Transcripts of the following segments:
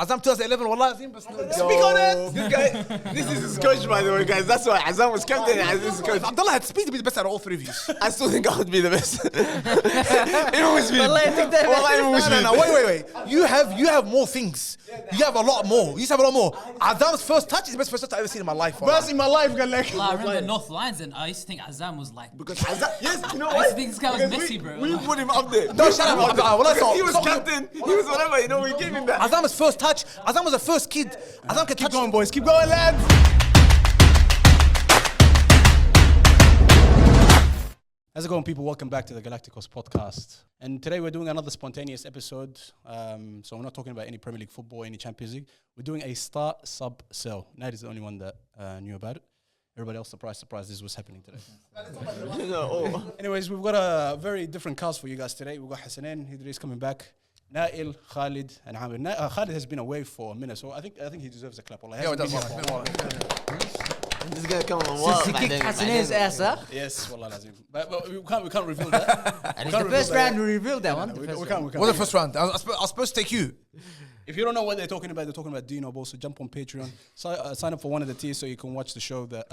Azam 2011 والله Azim بس Speak on it. This guy, this is his coach, by the way, guys. That's why Azam was captain. And this is coach. Abdullah had speed to be the best out of all three of you. I still think I would be the best. Even with speed. No, wait. You have more things. You have a lot more. You used to have a lot more. Azam's first touch is the best first touch I've ever seen in my life. Best in my life, I remember North Lions, and I used to think Azam was like. Because Azam, yes, you know I what? used to think this guy was Messi, bro. We put him up there. No, shut up. He was captain. He was whatever. You know, we gave him that. Azam's first touch. Azam was the first kid. Azam can Keep touch. going, boys. Keep going, lads. How's it going, people? Welcome back to the Galacticoz Podcast. And today we're doing another spontaneous episode. So we're not talking about any Premier League football, any Champions League. We're doing a start, sub, sell. Nate is the only one that knew about it. Everybody else, surprise, this is what's happening today. Anyways, we've got a very different cast for you guys today. We've got Hassanin, Idris coming back, Nail, Khaled, and Hamid. Khaled has been away for a minute, so I think he deserves a clap. Yeah, it does. This is gonna come on. Since he kicked Hassanin's ass up. Yes, wallah lazim. But we can't reveal that. And it's the first round we revealed that one. We can't. What's the first round? I was supposed to take you. If you don't know what they're talking about Dino Ball, so jump on Patreon, sign up for one of the tiers so you can watch the show that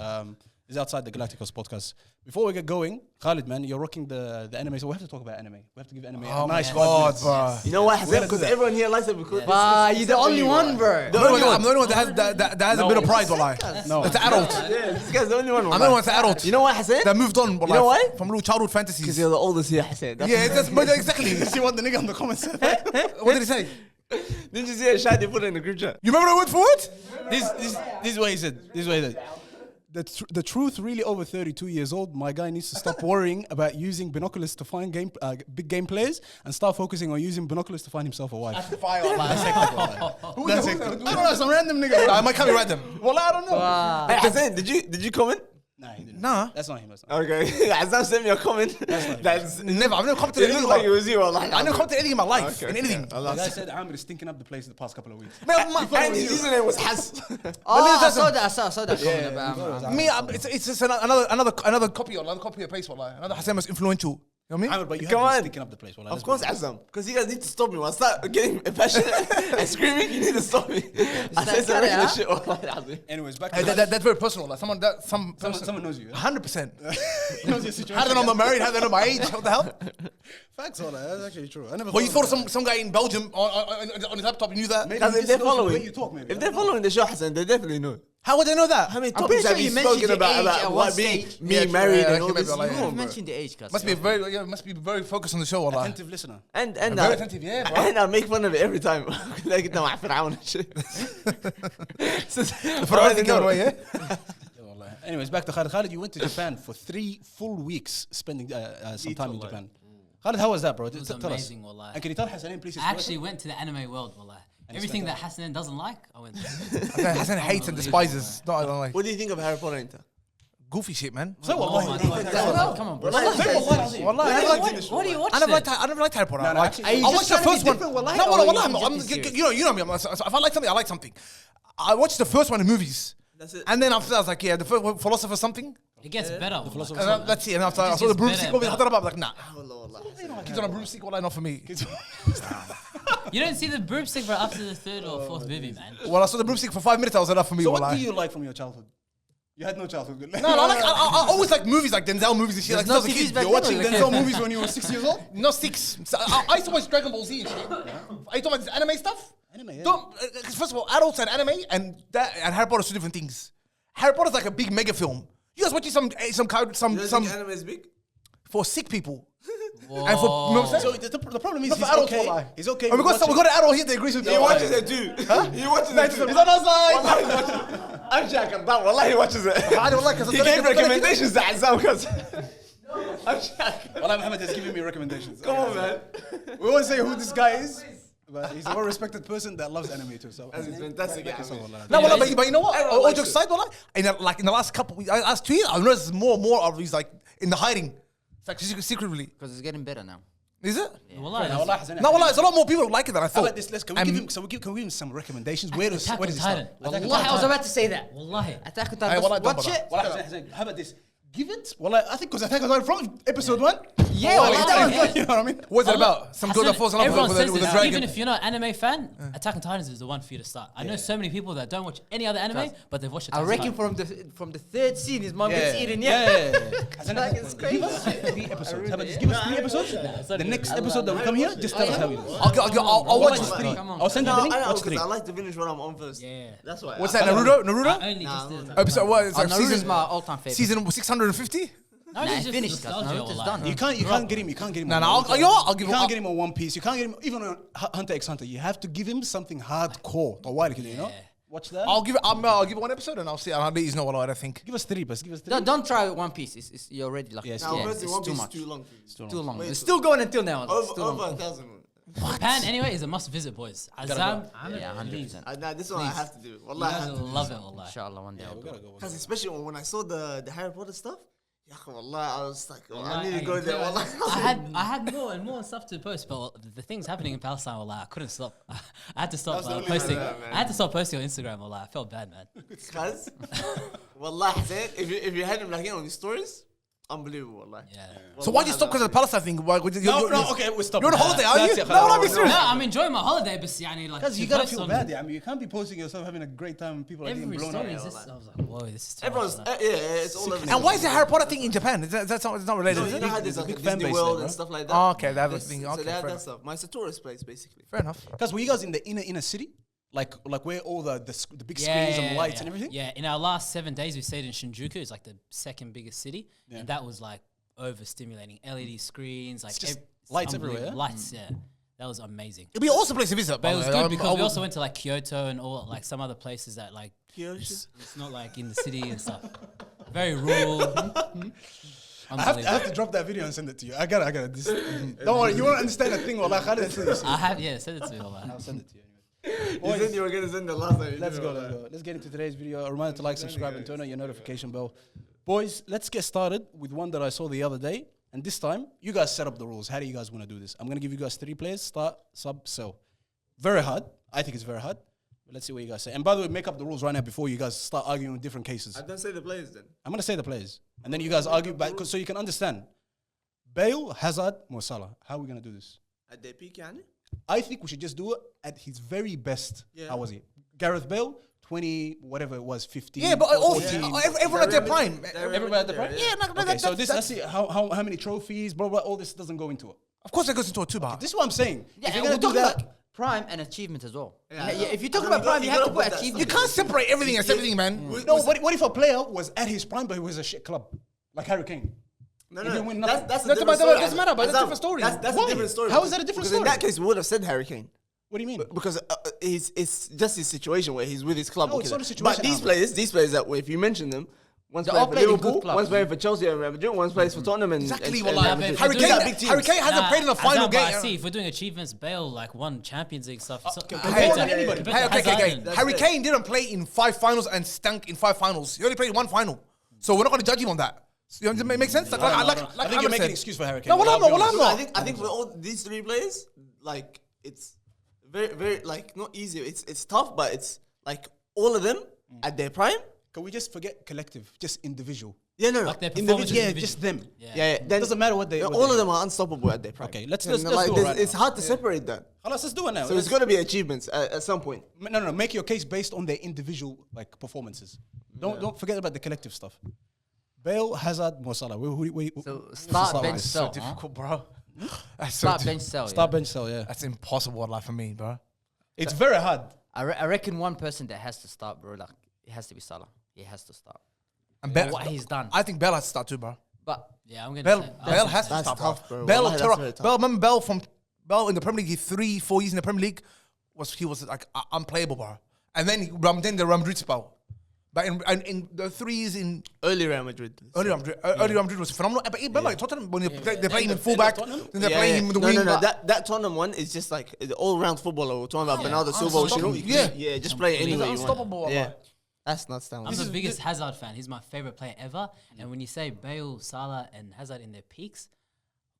is outside the Galacticoz Podcast. Before we get going, Khaled, man, you're rocking the anime, so we have to talk about anime. We have to give anime a nice God, 5 minutes. bro. You know what? Because everyone here likes it. Because You're the only one, bro. I'm the only one that has a bit of pride, wallah. No. That's an adult. Yeah, this guy's the only one. I'm the only one that's an adult. You know what, Hassan? That moved on, You know why? from little childhood fantasies. Because you're the oldest here, Hassan. Yeah, but exactly. See what the nigga on the comments said? What did he say? Didn't you see a shot they put in the group chat? You remember the word for it? This is what he said. The truth, really over 32 years old, my guy needs to stop worrying about using binoculars to find big game players and start focusing on using binoculars to find himself a wife. Fire, That's it. I don't know, some random nigga. I might come and random. Well, I don't know. Hey, Hassan, did you comment? Nah, he didn't. Nah. That's not him. Okay. Azam sent me a comment. That's I've never commented it anything looked like it about was you. Like, I never commented anything in my life. Okay. In anything. The guy said Amir is stinking up the place the past couple of weeks. And his username was Has. I saw that comment about Me, it's just another copy of paste, wallah. Another Hassan most influential. You know what I mean? Amir, but you Come have been on. stinking up the place. Well, Of course, Azam. Because you guys need to stop me. When I start getting passionate and screaming, you need to stop me. I say some regular shit. Wallahi. Anyways, back Hey, to that's very personal. Like someone knows you. 100%. Knows your situation. How do they know I'm married? How do they know my age? What the hell? Facts, all that. That's actually true. I never. Well, you thought some guy in Belgium on his laptop knew that? Because if they're following, you talk, maybe. if they're following the show, Hassan, they definitely know. How would they know that? How many I'm topics pretty have sure you you mentioned spoken your age about at what one being stage. me Yeah, married yeah, and all maybe this? like- You mentioned the age, cuz. Must be very focused on the show, wallah. Attentive listener. And Very attentive, yeah, bro. and I make fun of it every time. Like it's not Fir'aun and shit. For the giveaway, yeah. Anyways, back to Khaled. Khaled, you went to Japan for 3 full weeks, spending some time in Japan. Khaled, how was that, bro? It was Tell us. amazing, wallah. And can you tell Hassanin, please? I actually went to the anime world, wallah. Everything that Hassanin doesn't like, I went there. Hassan hates and despises. No, I don't like. What do you think of Harry Potter? Inter? Goofy shit, man. So Oh my God. Come on, bro. Wallah, What do you watch? I never liked Harry Potter. No, Like, actually- I Are you watched the just trying first to one. be No, different, wallah, wallah, or wallah, you just be you know me. So if I like something, I like something. I watched the first one in movies. That's it. And then after that, I was like, yeah, the first one, Philosopher something. It gets better. And that's it. And after I saw the gets broomstick, better, I was like, nah. Wallah. Kids on a broomstick, wallah, not for me. You don't see the broomstick for after the 3rd or 4th movie, man. Well, I saw the broomstick for 5 minutes, I was enough for me, So what wallah. do you like from your childhood? You had no childhood. No, I always like movies like Denzel movies and shit. Like, no as a kid. TVs back You're watching then, Denzel movies when you were 6 years old? No, 6. So, I used to watch Dragon Ball Z and shit. Are you talking about this anime stuff? Anime, yeah. Don't, first of all, adults and anime and Harry Potter are 2 different things. Harry Potter's like a big mega film. You guys watching some You don't think anime is big? for sick people. Whoa. And for, you know what I'm So saying? the problem is Not he's for adults, okay. wallah. He's okay. And we got an adult here that agrees with He watches it too. He watches it too. He's on our side. I'm joking. Wallah, he watches it. I don't like He gave recommendations to Azam because. I'm joking. Well, Mohamed has given me recommendations. Come on, man. We won't say who this guy is, but he's a well-respected person that loves anime too. So That's fantastic. No, wallah, but you know what? All jokes aside, wallah, in the last couple weeks, last 2 years, I've noticed more and more of these like in the hiding. It's like secretly. Because it's getting better now. Is it? Wallah, No, wallah, Hassan, No, wallah, it's a lot more people who like it than I How thought. about this? Can we give him some recommendations? Where does Attack he on start? Titan. Wallahi, I was about to say that. Wallahi. Attack on Hey, Titan. wallah, Watch don't it. Well, Hassan, how about this? Give it. Well, I think because Attack on Titan from episode 1. Yeah, Oh, well, that was good. You know what I mean? What's it about? Some girl that falls in love Everyone with says a this. dragon. Even if you're not an anime fan, Attack on Titans is the one for you to start. I know so many people that don't watch any other anime, but they've watched Attack I on reckon Titans. from the third scene, his mom gets eaten. Like it's crazy. Give us 3 episodes. How about this? Give us 3 episodes. The next episode that we come here, just tell us how it is. I'll watch Watch it. 3. Come on. I'll send you No, the I link. know, Watch 3. because I like to finish what I'm on first. Yeah. That's why. What's that? Naruto? I only just did Attack on Episode what? It's like Naruto's season my all-time favorite. season 650. No, Nah, it's it's just finished, guys. nostalgia, Naruto's like. done. You can't get him. You can't get him. No, on no, Naruto. I'll give You him. can't get him on One Piece. You can't get him even on Hunter x Hunter. You have to give him something hardcore. You know. Watch that. I'll give it 1 episode and I'll see. I'll let you know what I think. Give us 3, but give us 3. Don't try One Piece. It's you're already lucky. Yes, Now, yeah, firstly, it's One too Piece much. is too long for you. Too long. Wait, It's so- still going until now. It's still Over long. 1,000. Japan anyway is a must visit, boys. Azam, Yeah, 100%. Nah, this one I have to do. You Wallah, I guys have will to. love it, wallah. Inshallah, one day I'll go. Because especially when I saw the Harry Potter stuff, wallah, I was like, oh, I Wallah, need to go there. Wallah. I had more and more stuff to post, but the things happening in Palestine, wallah, I couldn't stop. I had to stop That's the only posting. way, man. I had to stop posting on Instagram, wallah. I felt bad, man. Because, wallah, Hussein, if you had him like on the stories, unbelievable, wallah. Yeah. So why'd you stop because of the Palestine thing? Okay, we'll stop. You're on holiday, are you? That's it, No, khalas. I'm being serious. No, I'm enjoying my holiday, but yani, like, Because you to gotta post feel on bad. Yeah, I mean, you can't be posting yourself having a great time and people are getting Every blown story up. is this. I was like, whoa, this is too Everyone's, much. yeah, it's all over. And why is the Harry Potter thing in Japan? That's not, it's not related, So is you it? know how there's like big a fan Disney base there, World bro. and stuff like that? Oh, okay, they have a This- thing. So Okay, they have fair that enough. stuff. But it's a tourist place, basically. Fair enough. Because were you guys in the inner city? Like where all the big screens and lights and everything? Yeah, in our last 7 days, we stayed in Shinjuku. It's like the second biggest city, and that was like overstimulating. LED screens, like just lights unbelievable. everywhere, yeah? Lights, yeah. That was amazing. It'd be an awesome place to visit. But it was by the way. good because we would- also went to like Kyoto and all like some other places that like Kyoto? it's not like in the city and stuff. Very rural. I have to drop that video and send it to you. I got it. Don't worry, you won't understand a thing. Wallah, Khaled and send it to you. I have, yeah, send it to me. Wallah. I'll send it to you anyway. You said you were going to send the last time. Let's go. Let's get into today's video. A reminder to like, subscribe, and turn on your notification bell. Boys, let's get started with one that I saw the other day. And this time, you guys set up the rules. How do you guys want to do this? I'm going to give you guys 3 players. Start, sub, sell. Very hard. I think it's very hard. But let's see what you guys say. And by the way, make up the rules right now before you guys start arguing with different cases. I don't say the players then. I'm going to say the players. And then you guys argue back so you can understand. Bale, Hazard, Mo Salah. How are we going to do this? At their peak, yani? I think we should just do it at his very best. Yeah. How was he? Gareth Bale, 20, whatever it was, 15. Yeah, but 14. everyone at their prime. Everybody at the prime? Yeah, Okay, so this, let's see how many trophies, blah, blah, all this doesn't go into it. Of course, it goes into a 2 bar. This is what I'm saying. Yeah, If and you're we're going to do talking that, about prime and achievement as well. Yeah, Yeah, I know. if you talk I about mean, prime, you you have to gotta put put that achievement. You can't separate everything as everything, man. no, what if a player was at his prime, but he was a shit club? Like Harry Kane. No, He didn't win nothing. That's a Doesn't different matter, story. doesn't matter, but that's a Azam, different story. That's Why? a different story. How is that a different because story? in that case, we would have said Harry Kane. What do you mean? Because it's just his situation where he's with his club. No, okay, it's not a but situation, these players that if you mention them, one's They playing all for played in good Liverpool, clubs. one's playing for Chelsea and Real Madrid, one's plays for Tottenham and Exactly, and wallah. Real Madrid. Harry These Kane- are big teams. Harry Kane hasn't played in the final Azam, but I game. see, if we're doing achievements, Bale like won Champions League stuff. So, okay, compared more to- than anybody. compared to Okay. Hazard and- Harry Kane didn't play in 5 finals and stank in 5 finals. He only played in 1 final. So we're not going to judge him on that. You know, make sense? I think you're Ahmed making said. an excuse for Harry Kane. No, well, I'm not. Well, I'm No, not. I think for all these 3 players, like it's very like not easy. It's tough, but it's like all of them at their prime. Can we just forget collective, just individual? Yeah, no, Like their individual. performance Yeah, individual. just them. Yeah, It doesn't matter what they. all of them are unstoppable at their prime. Okay, let's And do like, it there's- right it's now. hard to separate that. Let's do it now. So it's got to be achievements at some point. No. Make your case based on their individual like performances. Don't forget about the collective stuff. Bale, Hazard, Mo Salah. So start, bench, It's so sell. huh? difficult, bro. That's so Start, difficult. bench, sell. Start yeah. bench sell. Yeah, That's impossible life for me, bro. it's very hard. I reckon one person that has to start, bro. Like it has to be Salah. He has to start. And What he's done. I think Bell has to start too, bro. But Yeah, I'm gonna Bell, say. Bell has to that's start, tough, bro. bro. Bell, Wallahi, that's very tough. Bell, remember Bell in the Premier League, 3-4 years in the Premier League, he was like unplayable, bro. And then then the Real Madrid spell. But in the 3 years in early Real Madrid. early Real Madrid was phenomenal. But even like Tottenham, when they play him in fullback, then they Yeah, play yeah. him in the no, wing. No, no, that Tottenham one is just like the all-round footballer. We're talking about Bernardo Silva. unstoppable. Yeah, just play it He's anyway. you want. unstoppable, Yeah, man. that's not stand. I'm the biggest Hazard fan. He's my favorite player ever. And when you say Bale, Salah, and Hazard in their peaks,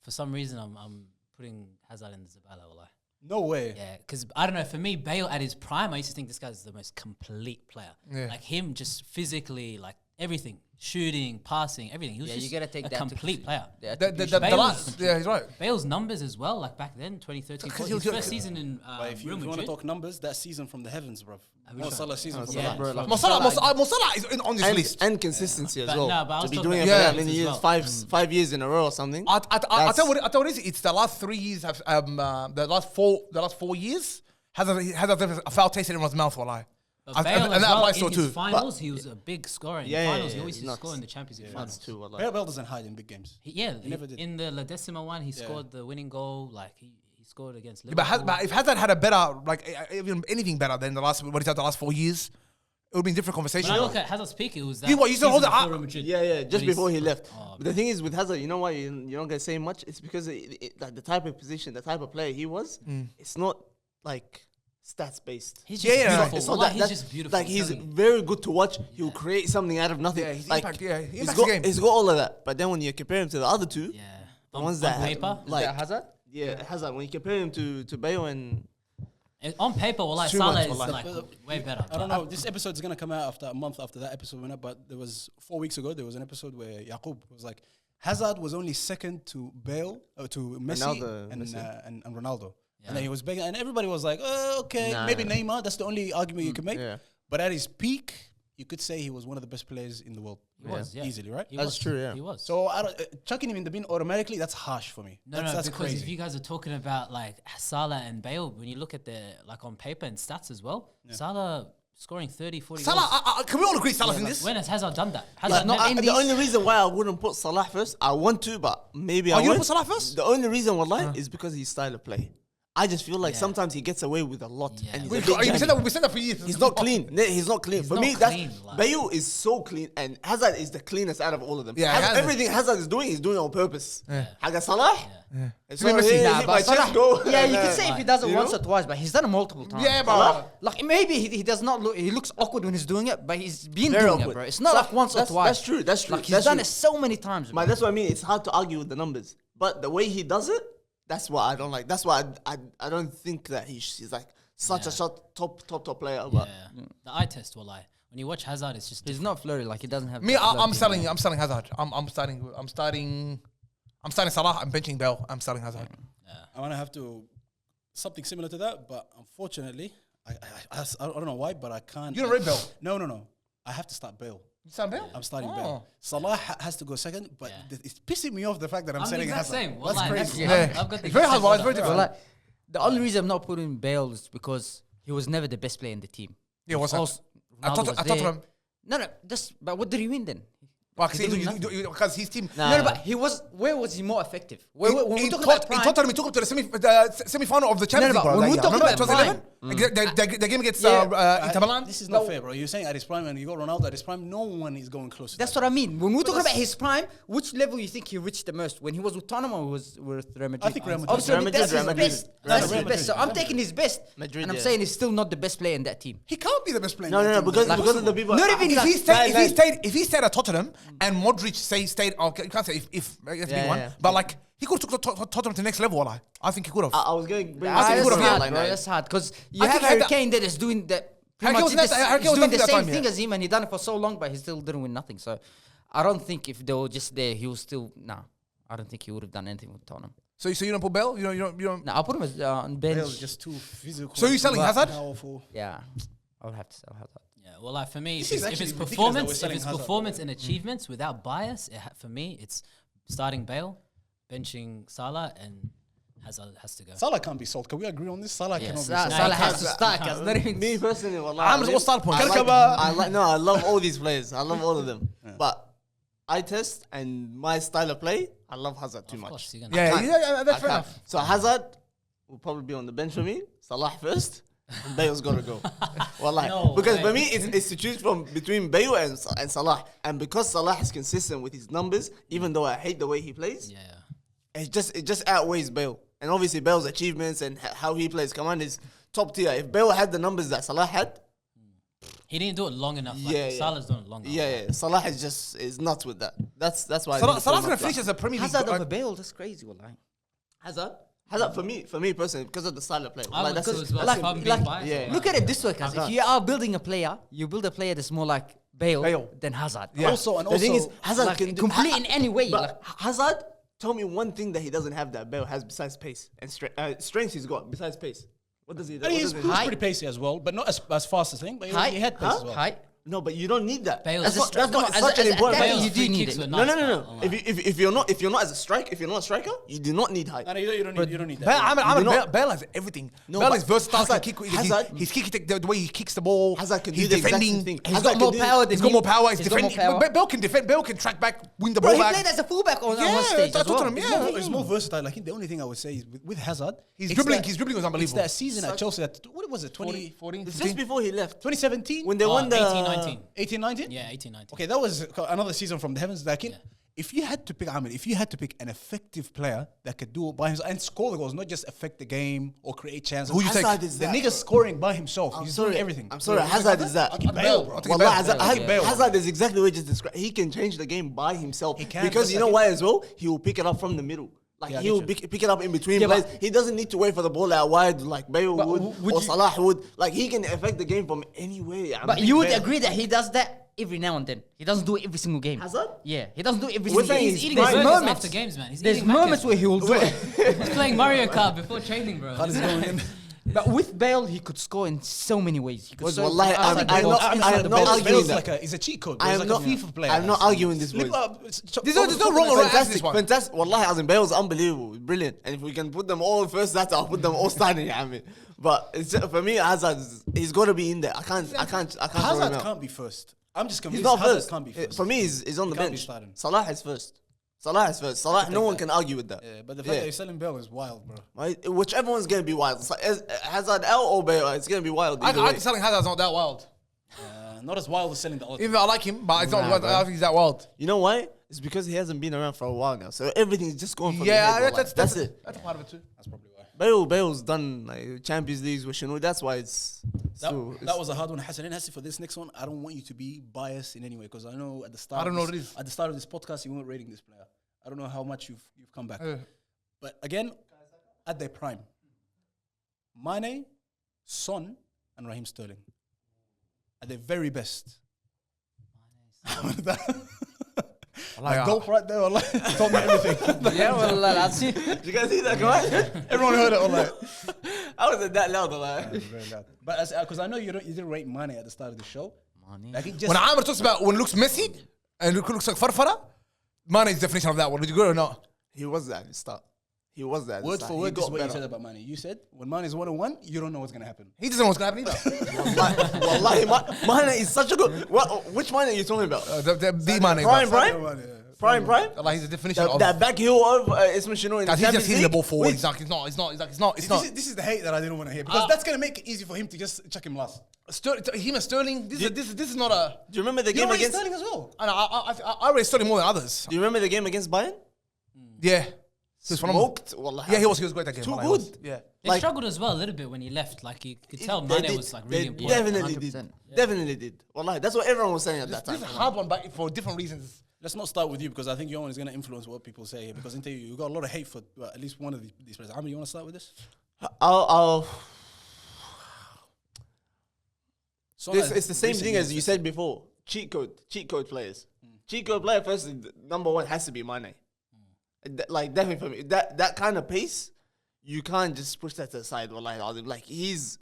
for some reason I'm putting Hazard in the Zabala. Wallah. No way. Yeah, because I don't know. For me, Bale at his prime, I used to think this guy's the most complete player. Yeah. Like him, just physically, like everything. shooting, passing, everything. He was Yeah, just you gotta take a that to complete player. The The attribution. last, yeah, he's right. Bale's numbers as well, like back then, 2013, Because his he'll- first season in But if you Real want to Madrid. talk numbers, that season from the heavens, bro. which one? Salah season from Yeah, the heavens. bro, like- Mo Salah is on this list. And consistency as But well. no, but I to was be talking doing it about for that Davies many as years, well. 5 years in a row or something. I tell you what it is. The last 3 years have the last 4 years has a foul taste in everyone's mouth. Wallahi. But Bale and as that well, applies in to his too. finals, he was a big scorer. In Yeah, finals, yeah, he always yeah, used to nuts. score in the Champions League finals. That's too. Wallah. Bale doesn't hide in big games. He never did. in the La Decima one, he scored the winning goal. Like he scored against But, Liverpool. but if Hazard had a better, even anything better than the last last 4 years, it would be a different conversation. when I look at Hazard's peak, it was that You what, you still hold season it before up? Real Madrid. Yeah, just When he's- before he left. Oh, But the thing is with Hazard, you know why you don't get saying much? It's because like the type of position, the type of player he was, it's not like stats based. He's just Yeah, beautiful. It's not Wallah, that- he's that- just beautiful. Like I'm he's telling you. very good to watch. He'll create something out of nothing. Yeah, his like impact, yeah, he he's impacts got the game. he's got all of that. But then when you compare him to the other two, Yeah. the On, ones on that paper, like Hazard? Hazard. When you compare him to Bale and on paper, well, Too Salah much, is wallahi. like way better. I don't know. This episode is gonna come out after a month after that episode went up. But there was 4 weeks ago. There was an episode where Yaqub was like, Hazard was only second to Bale, to Messi, Ronaldo, and, Messi. and Ronaldo. Yeah. And then he was begging, and everybody was like, okay, Nah. maybe Neymar. That's the only argument you can make. yeah. But at his peak, you could say he was one of the best players in the world. He was, yeah. Easily, right? He That's was. true, yeah. He was. So I don't, chucking him in the bin automatically, that's harsh for me. No, that's because crazy. if you guys are talking about like Salah and Bale, when you look at the like on paper and stats as well, Salah scoring 30, 40 Salah, goals. can we all agree Salah's in this? When has Hazard done that? Like, Hazard no, never- the only reason why I wouldn't put Salah first, I want to, but maybe I you won't. don't put Salah first? The only reason why is because his style of play. I just feel like Yeah. sometimes he gets away with a lot. Yeah. And he's, We a big We said that for years. he's not clean. He's not clean. For not me, clean, that's like- Bale is so clean, and Hazard is the cleanest out of all of them. Yeah, Hazard. Everything Hazard is doing, he's doing it on purpose. Haga Salah, it's Give me not Messi. hit Nah, my but chest, Salah, go. yeah, you And, could say if he does it you once know? or twice, but he's done it multiple times. Yeah, but Like maybe he does not look. He looks awkward when he's doing it, but he's been Very doing awkward. it, bro. It's not So like once or that's- twice. that's true, that's true, Like he's that's done true. it so many times. Bro. But that's what I mean. It's hard to argue with the numbers, but the way he does it, that's what I don't like. That's why I don't think that he's like such a top player. But Yeah. The eye test will lie. When you watch Hazard, it's just He's not flirty. Like he doesn't have. me, that I'm flirting. starting Hazard. I'm starting Salah. I'm benching Bale. I'm starting Hazard. I want to have to something similar to that, but unfortunately, I don't know why, but I can't. You don't rate Bale? No. I have to start Bale. You start Bale? I'm starting Oh. Bale. Salah has to go second, but Yeah. it's pissing me off the fact that I'm I'm the saying exact Hazard. same. That's Wallahi, crazy. that's- I've got the It's very hard. exact Well, same it's very setup. different. Well, like, the only reason I'm not putting Bale is because he was never the best player in the team. Yeah, what's that? Also, I Ronaldo thought was I there. thought him. No, but what did he win then? Because his team. No, but he was. Where was he more effective? When we talk in about prime, Tottenham, he took him to the semi-final of the Champions League. but bro, when that we year. talk Remember about 2011? The game against Yeah. Inter Milan. This is not fair, bro. You're saying at his prime, and you got Ronaldo at his prime. No one is going close to that's that. what I mean. When we're talking about his prime, which level you think he reached the most? When he was with Tottenham or was with Real Madrid? I think Real Madrid. Obviously, Real Madrid, that's Real his Madrid. best. Real That's his Madrid. best. So I'm taking his best, Madrid, and I'm yeah. saying he's still not the best player in that team. He can't be the best player. no, because of the people. Not even If if he stayed at Tottenham and Modric stayed, okay, you can't say if that's a big one, yeah. but like he could have took Tottenham to the next level. Like, I think he could have. I was going. I think he that's would have hard, like bro. that. That's hard because you I have think he had Harry that- Kane that is doing that. Harry Kane was He's Harry Kane was doing the that same time, thing yeah. as him, and he done it for so long, but he still didn't win nothing. So I don't think if they were just there, he was still I don't think he would have done anything with Tottenham. So you don't put Bell? You don't. No, I'll put him as on bench. Bale's just too physical. So you're selling too Hazard? Powerful. Yeah, I'll have to sell Hazard. Yeah, well, like for me, This if is it's actually ridiculous that performance, we're if selling it's Hazard. performance and achievements without bias, for me, it's starting Bale, benching Salah, and Hazard has to go. Salah can't be sold. Can we agree on this? Salah Yeah, cannot be Salah, sold. Nah, Salah he has can't. to start. Cause not even Me personally, wallah, I'm just all start points. I love all these players. I love all of them. But eye test and my style of play, I love Hazard too Of much. course, you're gonna. Yeah, that's I fair can't. enough. So Hazard will probably be on the bench for me. Salah first. And Bale's got to go. Wallahi. No because way. for me, it's to choose from between Bale and Salah. And because Salah is consistent with his numbers, even though I hate the way he plays, Yeah. it just outweighs Bale. And obviously Bale's achievements and how he plays, come on, is top tier. If Bale had the numbers that Salah had, He didn't do it long enough. Like Yeah, yeah. Salah's doing it long enough. yeah, Salah is nuts with that. That's why. I Salah's didn't put him gonna up finish there. as a Premier League. Hazard over Bale. That's crazy. Wallahi. Hazard for me personally, because of the style of play. I would that's too it. as well. Like- If I'm being like- biased, yeah. but Look at it this way, guys. If can't. you are building a player, you build a player that's more like Bale, than Hazard. Yeah. Also, The thing is, Hazard Like, can do, complete in any way. But Like, Hazard, tell me one thing that he doesn't have that Bale has besides pace and strength. He's got besides pace. What does he? And he's Height. pretty pacey as well, but not as fast as him. But height, he had pace as well. height. No, but you don't need that. Bale's That's a not, that's not such an important. Bale's factor. you do need it. No. If you're not as a striker, if you're not a striker, you do not need height. No, you don't need Bale, that. Bale has everything. No, Bale but is versatile. Hazard- He can kick, Hazard- his kick, the way he kicks the ball. Hazard can he's do the exact defending. same thing. He's Hazard got can more do- power than He's got more power. He's He's got more defending. power. Bale can defend. Bale can track back, win the Bro, ball he back. played as a fullback on Yeah, one stage that's as well. Tottenham, yeah. It's more versatile. I think the only thing I would say is with Hazard, His it's dribbling that- was It's unbelievable. that season at Chelsea. What was it? 40, Just before he left, 2017? when they won the 18-19. 18-19? Yeah, 18-19. Okay, that was another season from the heavens. Like, if you had to pick, if you had to pick an effective player that could do it by himself and score the goals, not just affect the game or create chances. Who you take? Hazard is The that. nigga scoring by himself. I'm He's sorry, doing everything. I'm sorry, Hazard is that. I'll take Bale, bro. I'll take Wallah, Bale. Hazard, Okay. Hazard, Hazard is exactly what you just described. He can change the game by himself. He can, because but you know like- why as well? He will pick it up from the middle. Like Yeah, I he will get you. pick it up in between Yeah, plays. but- He doesn't need to wait for the ball out wide like Bale But would would or you- Salah would. Like he can affect the game from anywhere. But you would agree that he does that every now and then. He doesn't do it every single game. Hazard? Yeah, he doesn't do it every We're single saying game. he's Eating There's burgers moments. after games, man. He's There's eating moments Maccas. where he will do it. He's playing Mario Kart before training, bro. Khaled is going in. But with Bale, he could score in so many ways. He could Well, score wallahi, outside the I'm box, not- inside I'm the not box. arguing Bale's that. like he's a cheat code. I He's am like not a FIFA player. I'm not arguing this There's voice. no wrong or right answer to this Fantastic, one. fantastic. Wallahi, Azim Bale's unbelievable, brilliant. And if we can put them all first, that I'll put them all starting. I mean, but it's, for me, Hazard, he's got to be in there. I can't throw him Hazard out. can't be first. I'm just He's convinced not Hazard first. can't be first. For me, he's on the He can't be bench. starting. Salah is first. Salah, no one can argue with that. Yeah, but the fact that he's selling Bale is wild, bro. Right? Whichever one's gonna be wild. It's like, Hazard out or Bale, it's gonna be wild. I either way. think selling Hazard's not that wild. Not as wild as selling the other. Even though I like him, but it's not. Nah, I bro. don't think he's that wild. You know why? It's because he hasn't been around for a while now. So everything's just going from Yeah, the head, wallah. that's it. That's a part of it too. That's probably why. Bale's done like Champions Leagues with Shanu. That's why it's. That was a hard one, Hassan. And Hassan, for this next one, I don't want you to be biased in any way because I know at the start. I don't know what it is. At the start of this podcast, you weren't rating this player. I don't know how much you've come back. Yeah. But again, at their prime, Mane, Son, and Raheem Sterling at their very best. Like golf right there, Allah. Told me everything. Yeah, well, that's Did you guys see that? Come on. Everyone heard it, Allah. How was it that loud? Allah? Very loud. But because I know you didn't rate Mane at the start of the show. Like it just When Amr talks about when it looks messy and it looks like farfara, Mane's definition of that one. Would you agree or not? He was that at the start. He was that. At the word start. for He word, this got is what you better. said about Mane. You said when Mane is 1-on-1, you don't know what's gonna happen. He doesn't know what's gonna happen either. Wallahi, Mane is such a good. Which Mane are you talking about? The Mane. Prime, bro. Prime? Allah, he's the definition of. That back heel of Ismail Shanu in the Guys, he's Champions just hitting the League. ball forward. Wait, He's not. It's not. This is the hate that I didn't want to hear because that's gonna make it easy for him to just chuck him last. Him and Sterling. This is not a. Do you remember the You game know against? Sterling as well. I rate Sterling more than others. Do you remember the game against Bayern? Yeah. He was phenomenal. Smoked. Wallahi. Yeah, he was great that game. Too Wallahi, he was. good. Yeah. They Like- struggled as well a little bit when he left. Like you could tell They Mane did. was like really They important. Definitely did. 100%. Definitely did. Wallahi, that's what everyone was saying at that This time. is a hard one, but for different reasons. Let's not start with you because I think your one is going to influence what people say here. Because into you got a lot of hate for at least one of these players. Amr, you want to start with this? I'll So it's the same thing as you said before. Cheat code players. Cheat code player first, number one has to be Mane. Like definitely for me, that kind of pace, you can't just push that to the side. Like he's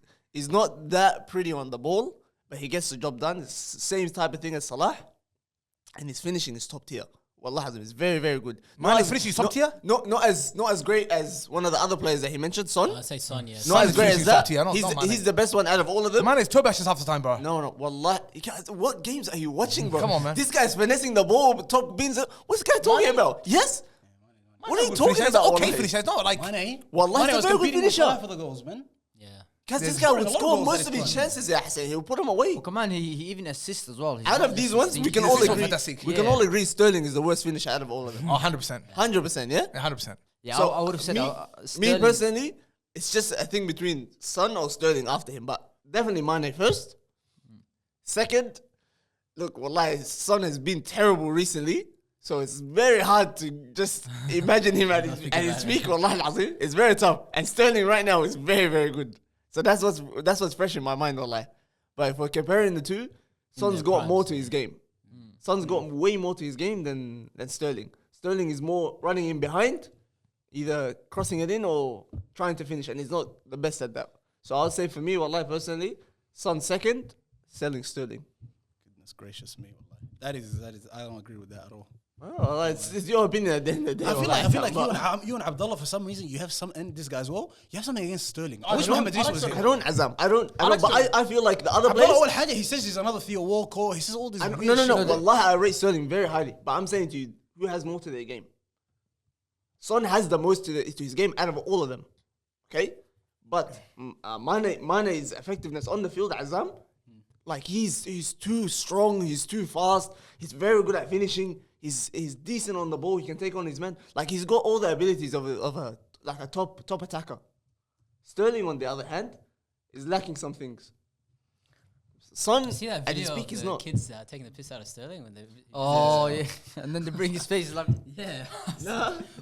not that pretty on the ball, but he gets the job done. It's the same type of thing as Salah, and his finishing is top tier. Wallah Hazim is very, very good. Mane's finishing is top tier? Not as great as one of the other players that he mentioned, Son. I'd say Son, yeah. Not Son as is great finishing as top that. tier, not Mane. He's the best one out of all of them. Mane's toe bashes half the time, bro. No, wallah. What games are you watching, bro? Come on, man. This guy's finessing the ball, top bins. What's this guy talking about? Yes? What are you talking about? Okay, wallahi? finisher. It's not like. Mane. Wallah, Mane he's a was very good competing with finisher. Salah for the goals, man. Yeah. Because this There's guy scoring would a lot of score goals most at of this his point. chances, yeah, Hassan. He'll put them away. Oh, come on, he even assists as well. He's Out not of these just ones, we assisting. can He's all so agree. fantastic. We can all agree Sterling is the worst finisher out of all of them. Oh, 100%. 100%, yeah? 100%. Yeah, So, I would have said me Sterling. personally, it's just a thing between Son or Sterling after him, but definitely Mane first. Second, look, wallahi, Son has been terrible recently, so it's very hard to just imagine him at his peak. Wallahi al-azim. It's very tough, and Sterling right now is very, very good. So that's what's fresh in my mind, wallahi. But if we're comparing the two, Son's their got primes, more to his game. Son's got way more to his game than Sterling. Sterling is more running in behind, either crossing it in or trying to finish, and he's not the best at that. So I'll say for me, wallahi, personally, Son second, Sterling. Goodness gracious me, wallahi. That is. I don't agree with that at all. Oh, it's your opinion at the end of the day. I feel like you and Abdullah, for some reason, you have some, and this guy as well, you have something against Sterling. I wish Mohamed Reece was here. I don't, Azam. I don't. like But I feel like the other Abdullah players. he says he's another Theo Walcott. He says all this. No. weird shit. Wallahi, I rate Sterling very highly. But I'm saying to you, who has more to their game? Son has the most to his game out of all of them. Okay? But Mane's effectiveness on the field, Azam, like he's too strong, he's too fast, he's very good at finishing, he's decent on the ball, he can take on his man. Like he's got all the abilities of a top attacker. Sterling, on the other hand, is lacking some things. Son, You see that at video his of peak, is the not. kids taking the piss out of Sterling when they? Oh yeah, and then they bring his face like. Yeah.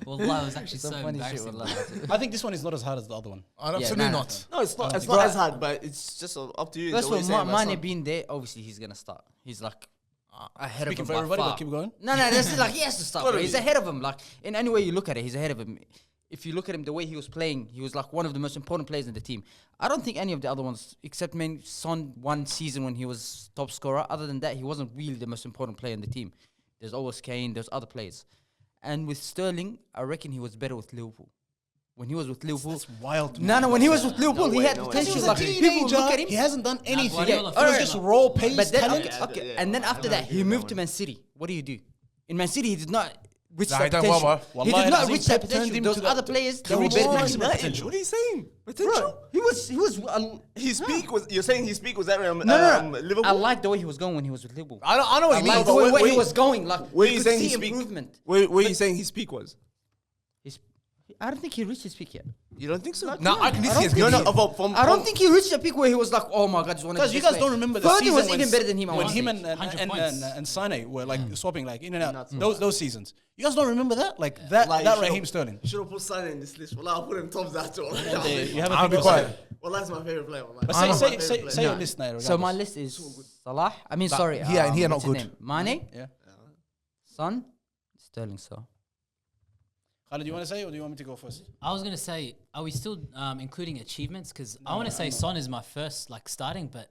Wallah, it was actually Some so funny shit, embarrassing. wallah. I think this one is not as hard as the other one. Absolutely nah. not. No, it's not. It's not as hard, but it's just up to you. First the way of you all, say it, but Mane Son. being there, obviously he's gonna start. He's like ahead Speaking of for him by everybody, far. but keep going. No, that's like he has to start. Gotta Bro. He's be. ahead of him. Like in any way you look at it, he's ahead of him. If you look at him the way he was playing, he was like one of the most important players in the team. I don't think any of the other ones, except Son, one season when he was top scorer. Other than that, he wasn't really the most important player in the team. There's always Kane. There's other players. And with Sterling, I reckon he was better with Liverpool. When he was with Liverpool, That's wild. to me. no. When he was with Liverpool, he way, had no way. potential. He was Like a people teenager. look at him. He hasn't done anything. Guardiola It was first, just man. raw pace, But then, talent. okay, and then after that, he moved to Man City. What do? In Man City, he did not reach Nah, that he done well, potential. bro. He Wallahi did not Azim, reach that Pep turned potential. him Those to the- other players, they Come were on, better than man. him. United, what are you saying? Potential. He was. His peak was. You're saying his peak was at No. Liverpool. I like the way he was going when he was with Liverpool. I know what I you mean. like the but way wait, he was going. Like Where you you could saying see his peak? improvement. Where you saying his peak was? I don't think he reached his peak yet. You don't think so? No, I can see his No, good. no. I don't think he reached a peak where he was like, "Oh my God, just one of the Because you best guys don't players." remember the Foden season was when even better than him. I when want him to say. 100 points. and Sane were like swapping like in and out. Nuts. Those seasons. You guys don't remember that? Like that Raheem Sterling. Should have put Salah in this list. Well, I'll put him top that all. You haven't I'll be picked quiet. Well, that's my favorite player. But say your list now. So my regardless. list is Salah. I mean, sorry. yeah, and he are what's not his good. name? Mane, Yeah. Son, Sterling. So Khaled, do you want to say or do you want me to go first? I was gonna say, are we still including achievements? Because I want to say Son is my first like starting, but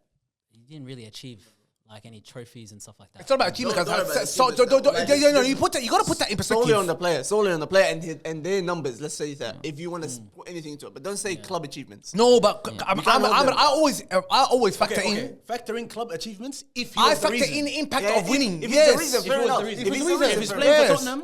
he didn't really achieve like any trophies and stuff like that. It's not about achievement. Don't- don't guys. about achievements. You got to put that in Solely on perspective. the player. Solely on the player and their numbers. Let's say that if you want to put anything into it, but don't say club achievements. No, but You can't hold them. I always factor in. Factor in club achievements if he I was the factor reason. in the impact Yeah, of winning. If Yes. it's the reason, If fair it was enough. the reason. If it's the If reason, he's fair playing for enough. Tottenham,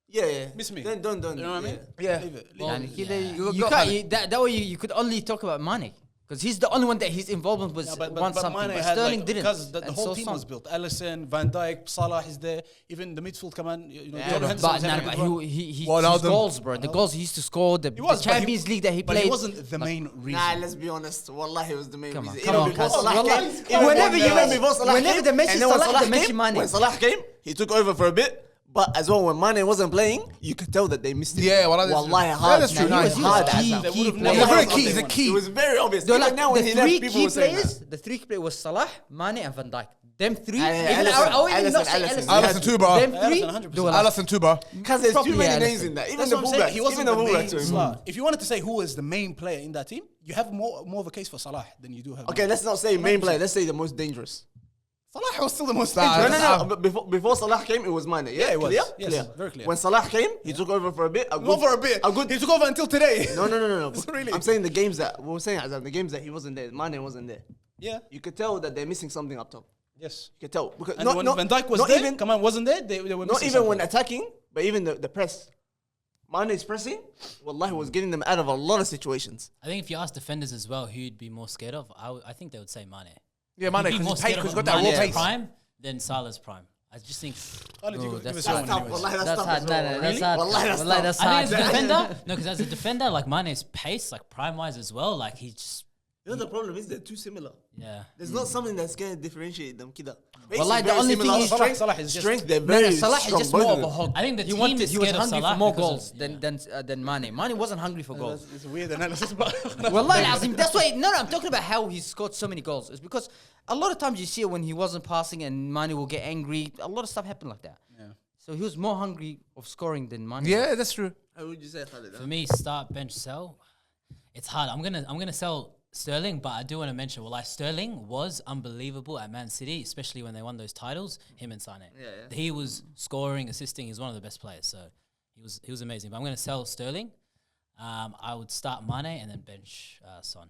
Yeah. miss me. Then don't. You know what I mean? Yeah. Leave it. Well, and yeah. you can't. That way you could only talk about Mane because he's the only one that his involvement was But won something. Mane But had Sterling like, didn't. because the And whole so team Son. was built. Alisson, Van Dijk, Salah is there. Even the midfield command. Jordan Henderson But, was having a but good run. he Well, now his the- goals, bro. The goals he used to score, the was, but Champions League that he But played. he wasn't the main reason. Nah, let's be honest. Wallahi, it was the main Come on, reason. come on, before Cuz. Salah Wallah, came, even whenever you even mention- before Salah whenever came, they mention and then when Salah, they came, mention Mane. When Salah came, he took over for a bit. But as well, when Mane wasn't playing, you could tell that they missed it. Yeah, well, that's true. Wallahi, Yeah, hard. that's true. Nah, Nah, he was he hard. was as key, hell. key They player. were He's very hard. key, he's a key. It was very obvious. They're Even like now when the he left, three people key were saying players. that. The three key players was Salah, Mane, and Van Dijk. Them three. Yeah, Even Alisson, I even not say Alisson. Alisson too, bro. Them three. Alisson, 100%. They were like, Alisson too, bro. Because there's too Probably many Alisson. names in that. Even That's the what I'm saying. fullbacks. He wasn't Even the the main fullbacks. star. If you wanted to say who was the main player in that team, you have more of a case for Salah than you do have. Okay, let's not say main player. Let's say the most dangerous. Salah was still the most Nah, dangerous. No. But before Salah came, it was Mane. Yeah, it was. Clear? Yes, Clear. very clear. When Salah came, he took over for a bit. Not for a bit. He took over until today. No. Really? I'm saying the games that we were saying, Azam, the games that he wasn't there, Mane wasn't there. Yeah. You could tell that they're missing something up top. Yes. You could tell because And when Van Dijk was not there, even come on, wasn't there? They were not missing even when something. attacking, but even the press. Mane's pressing, wallahi, was getting them out of a lot of situations. I think if you ask defenders as well, who you'd be more scared of, I think they would say Mane. Yeah, Mane, You'd be because more he's scared paid, because of he's got that raw Mane's pace. prime than Salah's prime. I just think. Khaled, you Bro, give us that's your That's one tough. anyways. Wallahi, that's That's tough. hard. as No, well. that's Really? hard. Wallahi, that's Wallahi, tough. that's I hard. think as a defender, no, because as a defender, like Mane's pace, like prime wise as well, like he's just You know the problem is they're too similar. Yeah. There's not something that's going to differentiate them. Kida. Wallahi, the Very only similar. thing is strength. Salah is just- Strength. They're No, very Salah is strong, just both more of of a them. hog. I think the he team wanted, is he was scared of hungry Salah for more because goals of- than Mane. Mane wasn't hungry for goals. It's a weird analysis, but Wallahi Azim, that's why. No, I'm talking about how he scored so many goals. It's because a lot of times you see it when he wasn't passing and Mane will get angry. A lot of stuff happened like that. Yeah. So he was more hungry of scoring than Mane. Yeah, that's true. How would you say, Khaled? For me, start, bench, sell. It's hard. I'm gonna sell Sterling, but I do want to mention, Sterling was unbelievable at Man City, especially when they won those titles. Him and Sané. Yeah. He was scoring, assisting. He's one of the best players. So he was amazing. But I'm gonna sell Sterling. I would start Mane and then bench Son.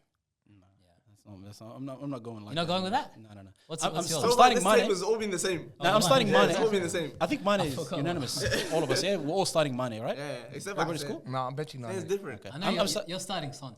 that's not, I'm not going like You're not going with that? No. What's I'm yours? still starting Mane. was all been the same. No, I'm starting Yeah, Mane. it's all been the same. I think Mane is forgot. unanimous. All of us, yeah. We're all starting Mane, right? Yeah, except for Everybody's cool? No, I'm benching It's Nani. different. I know you're starting Son.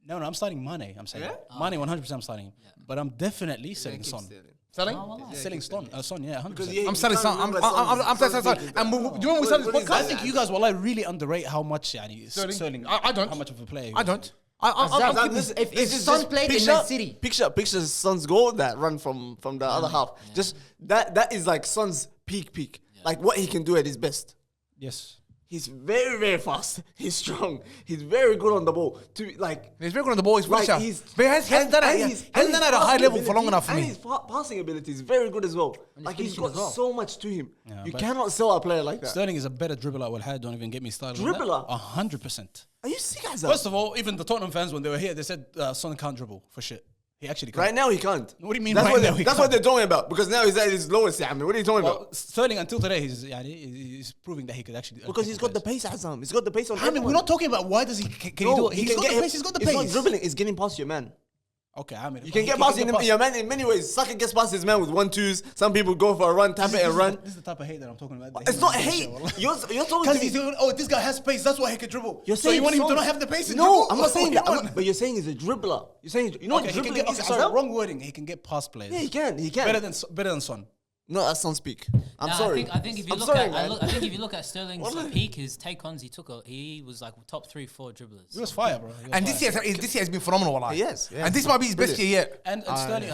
No, I'm starting Mane. I'm saying Yeah? Mane 100%. I'm starting him, but I'm definitely selling Son. Selling? Oh, wallah. Selling Son, yeah, 100%. Because yeah, I'm you selling can't Son. I'm remember selling Son's Son. big. And do you remember we started this What is podcast? I think you guys will like really underrate how much Sterling? Sterling. I don't. How much of a player? he I was. don't. Azam, I'm Listen, if this is Son just played in Man City, picture Son's goal that run from the other half. Just that is like Son's peak. Like what he can do at his best. Yes. He's very, very fast. He's strong. He's very good on the ball. To like, He's very good on the ball. He's like finisher. he's But he hasn't done it at a high level for long enough for and me. his passing ability is very good as well. Like he's finishing got as well. so much to him. Yeah, You but- cannot sell a player like that. Sterling is a better dribbler. Well, don't even get me started. Dribbler? 100%. Are you sick as First of all, even the Tottenham fans when they were here, they said Son can't dribble for shit. He actually can't. Right now he can't. What do you mean That's right what now they- he That's can't? what they're talking about because now he's at his lowest. Yeah, I mean, what are you talking Well, about? Sterling until today, he's proving that he could actually. Because he's got the pace, Azam. He's got the pace on. I mean, we're not talking about why does he can he do it? He's got the pace. He's got the pace. It's not dribbling. It's getting past your man. Okay, I mean, You can get past your man in many ways. Saka gets past his man with 1-2s. Some people go for a run, tap it and run. This is the type of hate that I'm talking about. It's not hate. You're talking to Because me. he's doing. Oh, this guy has pace. That's why he can dribble. You're so you saying want him to Son- not have the pace? To No, dribble? I'm not saying that. What do you want? But you're saying he's a dribbler. You're saying you know what Okay, he can dribbling get. is. Okay, sorry, Azam? wrong wording. He can get past players. Yeah, he can. He can. Better than Son. No, that's not speak. I'm Nah, sorry. I think if you I'm look sorry, at man. I think if you look at Sterling's Wallahi. peak, his take-ons he was like top 3-4 dribblers. He was fire, bro. He was And fire. this year has been phenomenal. Wallah. Yes, yeah. And this might be his best year yet. And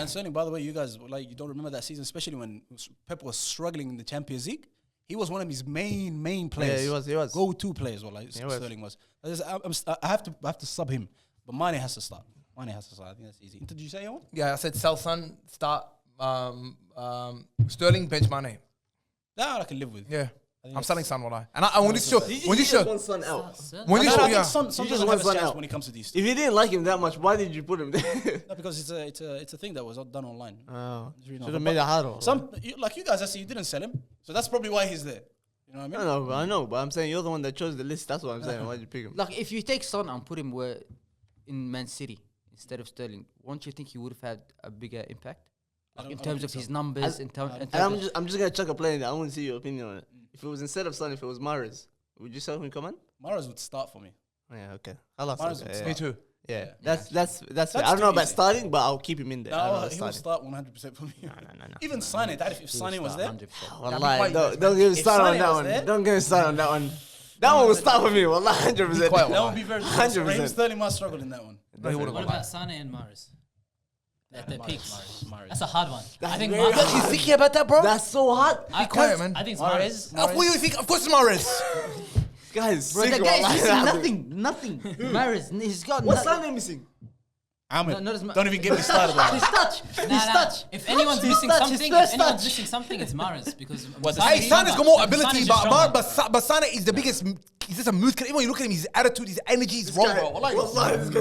Sterling, by the way, you guys like you don't remember that season, especially when Pep was struggling in the Champions League. He was one of his main players. he was. Go-to players. Like was. Sterling was. I have to sub him, but Mane has to start. I think that's easy. Did you say anyone? Yeah, I said sell Son, start Sterling, bench Mane. That I can live with. Yeah. think I'm it's- selling Son, wallah. And when this show, You when this just show, want Son out. when this I show, think yeah. Son You just doesn't want have a Son chance out. when it comes to these. If you didn't like him that much, why did you put him there? No, because it's a thing that was done online. Oh, It's really not should have fun. made it harder. Like you guys, I see you didn't sell him, so that's probably why he's there. You know what I mean? I know, but I'm saying you're the one that chose the list. That's what I'm saying. Why did you pick him? like if you take Son and put him where in Man City instead of Sterling, won't you think he would have had a bigger impact? Like in terms of his numbers, in terms And I'm just gonna chuck a play in there. I want to see your opinion on it. If it was instead of Son, if it was Mahrez, would you sell him? Come on. Mahrez would start for me. Oh, yeah, okay. I'll ask Mahrez him. would Yeah, Me too. yeah. That's fair. I don't too know about easy. starting, but I'll keep him in there. I don't know No, about he will starting. start 100% for me. No. Even Sané, if Sané was there, 100%. Wallahi, quiet, don't get me If started on Sané that was one. there- Don't get me started on that one. That one will start for me. Wallahi, 100%. quiet, that would be very 100%. Raheem Sterling must struggle in that one. No, he would've What won. about Sané and Mahrez? At their peaks. Mahrez. That's a hard one. I think very Mahrez. You thinking about that, bro? That's so hard. I quiet, man. I think it's Mahrez. Mahrez. Of course you think? Of course, it's Mahrez. Guys, Bro, sick, that guy is wallahi. missing nothing. Mahrez, he's got What's nothing. Sané missing? Ahmed, No, no, don't even get me started on His that. touch. His touch. If anyone's His missing touch, his something, first if anyone's touch. missing something, it's Mahrez because Hey, Sané's got more ability, Sané's just stronger. but Sané is the biggest. He's just a mood. Even when you look at him, his attitude, his energy is wrong, bro. Wallahi,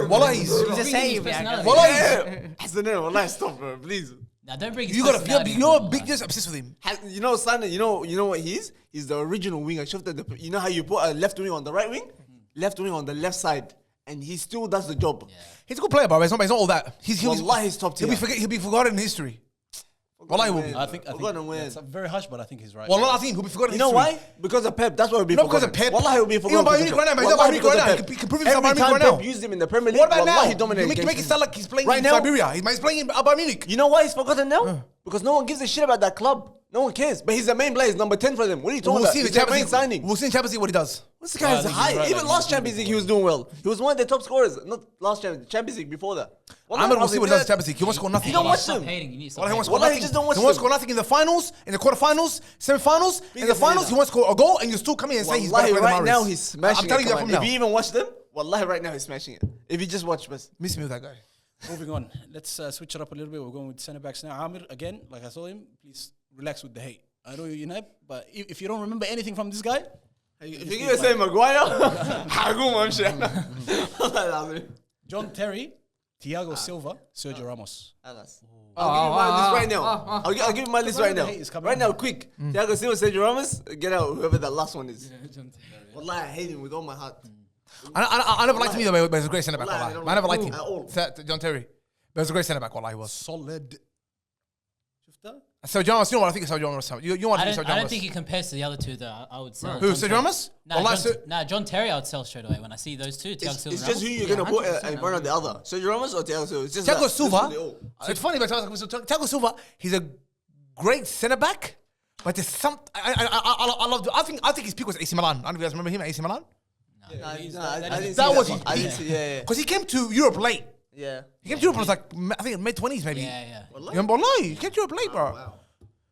Wallahi, he's. He's a His save. personality. Wallahi, Hasanan, wallahi, stop, bro, please. Now don't bring his you got personality you're into it, big, man. just obsessed with him. You know, Sané, you know what he is? He's the original winger. You know how you put a left wing on the right wing? Left wing on the left side. And he still does the job. He's a good player, bro. He's not all that. Wallahi, he's top tier. He'll be forgotten in history. Wallahi, will be. I think Forgotten when. it's very harsh, but I think he's right. Wallahi, I think he'll be forgotten You in know history. why? Because of Pep. That's why he'll be Not forgotten. because of Pep. Wallahi, he'll be Even forgotten. Bayern because Munich right of now, Pep. he's at Wallahi, Bayern Munich because right of now. Pep. He can prove himself Every at Bayern Munich time right Pep now. used him in the Premier League, What about wallahi, he now? dominated You make against it sound like he's playing Right in now- Siberia. He's playing in Bayern Munich. You know why he's forgotten now? Because no one gives a shit about that club. No one cares. But he's the main player. He's number 10 for them. What are you talking We'll about? see the He's their Champions main League. signing. We'll see in Champions League what he does. This guy's I think he's high. right, Even like, last he's Champions League, he was doing well. He was one of their top scorers. Not last Champions League before that. Ahmed will see what he does in Champions League. He won't score nothing. You don't watch Stop them. hating. You need to Well, stop he won't hating. score Wallahi, nothing. just don't watch He won't them. score nothing in the finals, in the quarterfinals, semi-finals, in the Biggest finals. hater. He won't score a goal, and you still come in and say he's better Wallahi, than right Mahrez. now he's smashing I'm telling it. you that Come from on. now. If you even watch them, wallahi, right now he's smashing it. If you just watch, bas. Miss me with that guy. Moving on. Let's switch it up a little bit. We're going with centre backs now. Amir, again, like I told him, please relax with the hate. I know you're United, but if you don't remember anything from this guy, If you're gonna say Maguire, Hagum, I'm sure. John Terry, Thiago Silva, Sergio Ramos. I'll give you my list right now. I'll give you my list right now. Hate is coming Right on. now, quick. Thiago Silva, Sergio Ramos, get out whoever the last one is. Wallahi, I hate him with all my heart. I never liked him either, but he was a great centre back. Wallahi, I Wallahi. don't I never like liked him him. at all. John Terry. But he was a great centre back. Wallahi, he was. Solid. Shufta? Sergio Ramos, you know what I think of Sergio Ramos? You want I to think don't, Sergio I don't Ramos? think he compares to the other two. Though I would sell. Who, John Sergio Terry. Ramos? Nah, Wallahi, John Terry, I would sell straight away when I see those two. Thiago Silva. It's and just who Ramos. you're gonna put 100% in front of the other. Sergio Ramos or Thiago Silva? It's just Thiago that. Silva. That's what they all- It's funny, but Thiago Silva, he's a great centre back, but there's some. I love. I think his peak was AC Milan. I don't know if you guys remember him at AC Milan Nah, I didn't see that was one. his I peak. didn't see. Yeah, because he came to Europe late. yeah. He came to Europe when he was like I think mid-20s maybe. Yeah. You remember? Wallahi, he came to Europe late, bro. Wow.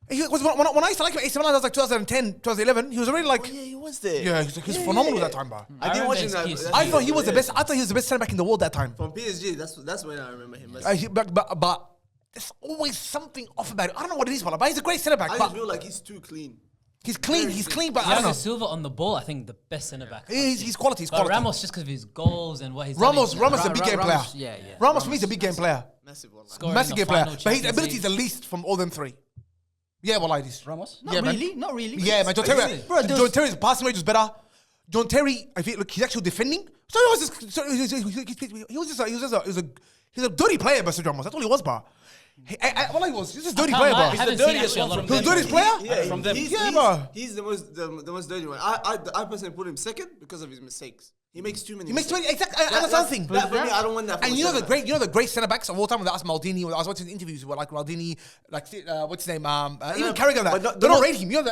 When I used to like him at AC Milan, that was like 2010, 2011. He was already like, Yeah, he was there. yeah, he was phenomenal that time, bro. I didn't watch him. remember his that- piece. I thought he was the best. I thought he was the best centre back in the world that time. From PSG. That's when I remember him. But there's always something off about it. I don't know what it is, but he's a great centre back. I But just feel like he's too clean. he's clean, but I don't Thiago know. Silva on the ball, I think the best centre back. He's quality. He's But quality. Ramos just because of his goals and what he's Ramos done. is a big game player. Ramos, yeah. Ramos for me is a big game player. Massive one. Scoring Massive in game the player. final But his Champions ability is the League. least from all them three. Yeah, well, like this. Ramos? Not Yeah, man. really, not really. Yeah, man. John Is Terry. it? Bro, John Terry's passing rate was better. John Terry, I feel look, he's actually defending. So he was a dirty player, but Sergio Ramos. That's all he was, bro. Well, he was. He's just a dirty can't player, lie, bro. I He's haven't the seen dirtiest actually a one lot from of them. them. The dirtiest player? Yeah, From them. Yeah, bro. He's the most dirty one. I personally put him second because of his mistakes. He makes too many. He makes mistakes. 20. Exactly. That's something. That for me, I don't want that. And you know the great centre backs of all time. That's Maldini. I was watching interviews with like Maldini, like what's his name? Even Carragher. but That no- they don't no- rate him. You know,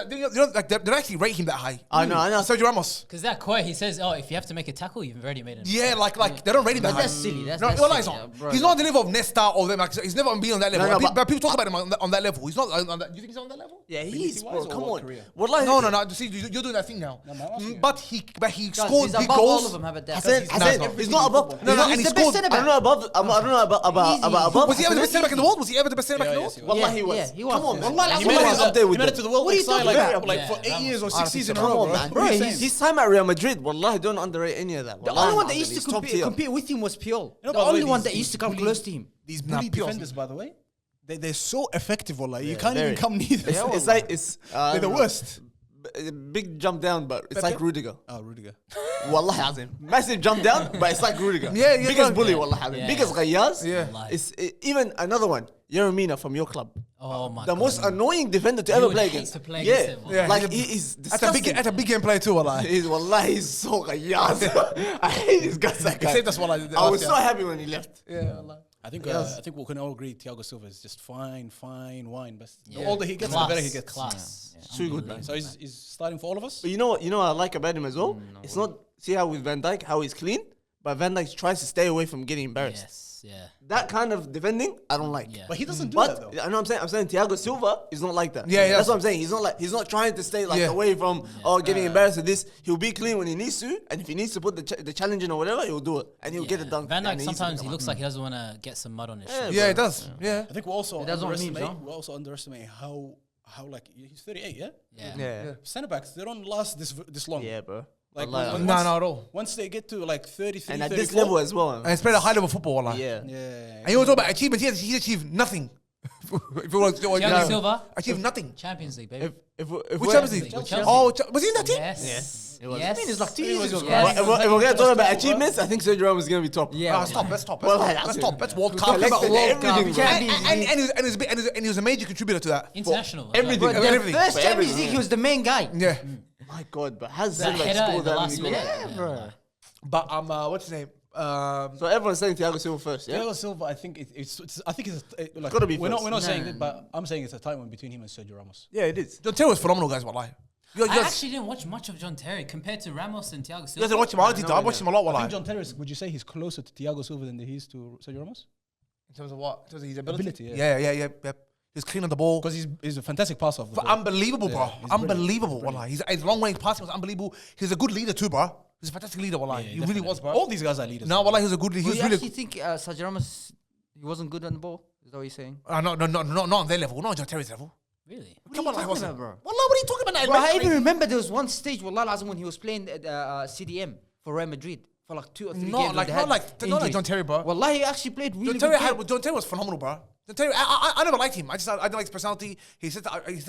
like they don't actually rate him that high. I know. Sergio Ramos. Because that quote, he says, "Oh, if you have to make a tackle, you've already made it." Yeah, like they don't rate him that But high. that's silly. That's No, that's well, silly, he's yeah, not. bro. He's not on the level of Nesta or them. Like, he's never on being on that level. No, but people talk about him on that level. He's not on that. You think he's on that level? Yeah, he is, bro. Or Come what on. career? Wallahi. No. See, you're doing that thing now. No, I'm asking you. But he Guys, scored he's big above all goals. of them. How about that? He's not above. No, He's and he the best scored. centre I back. don't know above. I don't know about above. Was he ever the best centre back in the world? Was he ever the best centre back in the world? yes, he Wallahi, he was. Yeah, he was. Come on, man. Wallahi, He Wallahi, made he's it up there with to them. the world What are you side talking like, about? like Yeah, for 8 Ramos. years or 6 seasons in a Come row, on, bro. man. What are you Bro, saying? His time at Real Madrid, wallahi, don't underrate any of that. The Wallahi, only one that man, used to he's top tier. compete with him was Piol. You know, The by the only way, one these- that used to come these close to him. These bully Pios. defenders, by the way, they're so effective, like you can't very. even come near them. It's like it's They're the worst. Big jump down, but it's like Rudiger. Oh, Rudiger. Wallahi azim. Massive jump down, but it's like Rudiger. Yeah, Biggest bro. bully, wallahi azim. Yeah. Biggest Ghayyaz. Yeah. Wallahi. It's even another one. Yeremina from your club. Oh my The god. most annoying defender to You ever would play hate against. to play yeah. against him. Yeah. Like he is That's a disgusting. big game player too, wallahi. He's wallahi, he's so Ghayyaz. I hate this guy. That guy. Except that's what I did I was last so year. happy when he left. Yeah, wallahi. I think we can all agree Thiago Silva is just fine wine. But the Yeah. older he gets, Class, the better he gets. Class. Too good, man. So he's starting for all of us. But you know what I like about him as well? It's not, see how with Van Dijk, how he's clean, but Van Dijk tries to stay away from getting embarrassed. Yes. Yeah. That kind of defending, I don't like. Yeah. But he doesn't do that But though. I know what I'm saying Thiago Silva is not like that. Yeah, yeah. That's what I'm saying. He's not trying to stay like Yeah. away from getting embarrassed with this. He'll be clean when he needs to, and if he needs to put the challenge in or whatever, he'll do it, and he'll get it done. Van and Dijk easy. sometimes he looks like he doesn't want to get some mud on his shirt. Yeah, it does. Yeah. I think we also That's what I mean, underestimate. John. We also underestimate how like he's 38, yeah. Yeah. Yeah, Centre backs they don't last this long. yeah, bro. Like Wallahi. once- No, not at all. Once they get to like 33, And at this 34, level as well. And it's played a high level football, wallahi. Yeah. yeah. And you want to talk about achievements? He achieved nothing. If it was, Thiago Silva, achieved nothing. Champions League, baby. If Which we're- Champions League? With Chelsea. Oh, was he in that team? Yes. it was. Yes. I mean, it's like 2 years ago. Yes. If we're gonna talk about achievements, I think Sergio Ramos is gonna be top. Yeah. Let's top. Let's top. Well, Let's that's top. it. Let's World We Cup. collected World Cup. everything, bro. And he was a major contributor to that. International. as everything. well. Bro, the Everything. first For Champions everything, League, he was the main guy. Yeah. My God, but has That Silva header in scored the that last many minute. goals? Yeah, bro. But what's his name? So everyone's saying Thiago Silva first, yeah? Thiago Silva, I think it's like gotta be we're first. not saying it, but I'm saying it's a tight one between him and Sergio Ramos. Yeah, it is. John Terry was phenomenal, guys. Wallahi. I actually didn't watch much of John Terry compared to Ramos and Thiago You Silva. guys didn't watch him. I watched him a lot. I think Wallahi. John Terry, would you say he's closer to Thiago Silva than he is to Sergio Ramos? In terms of what? In terms of his ability. Ability, Yeah. He's clean on the ball. Because he's a fantastic passer of the But ball. unbelievable, bro. he's Unbelievable, brilliant. wallahi. His long range passing was unbelievable. He's a good leader too, bro. He's a fantastic leader, wallahi. He really was, bro. All these guys are leaders. No, wallahi, he was a good leader. He Do was you really actually think Sergio Ramos he wasn't good on the ball? Is that what you're saying? not on their level, not on John Terry's level. Really? Come on, talking like, what's about, it? bro? Wallah, what are you talking about? Bro, I even remember there was one stage, Wallah Azim, when he was playing CDM for Real Madrid for like 2 or 3 games. Not like John Terry, bro. Wallah, he actually played really John good. Terry was phenomenal, bro. John Terry, I never liked him. I didn't like his personality. He said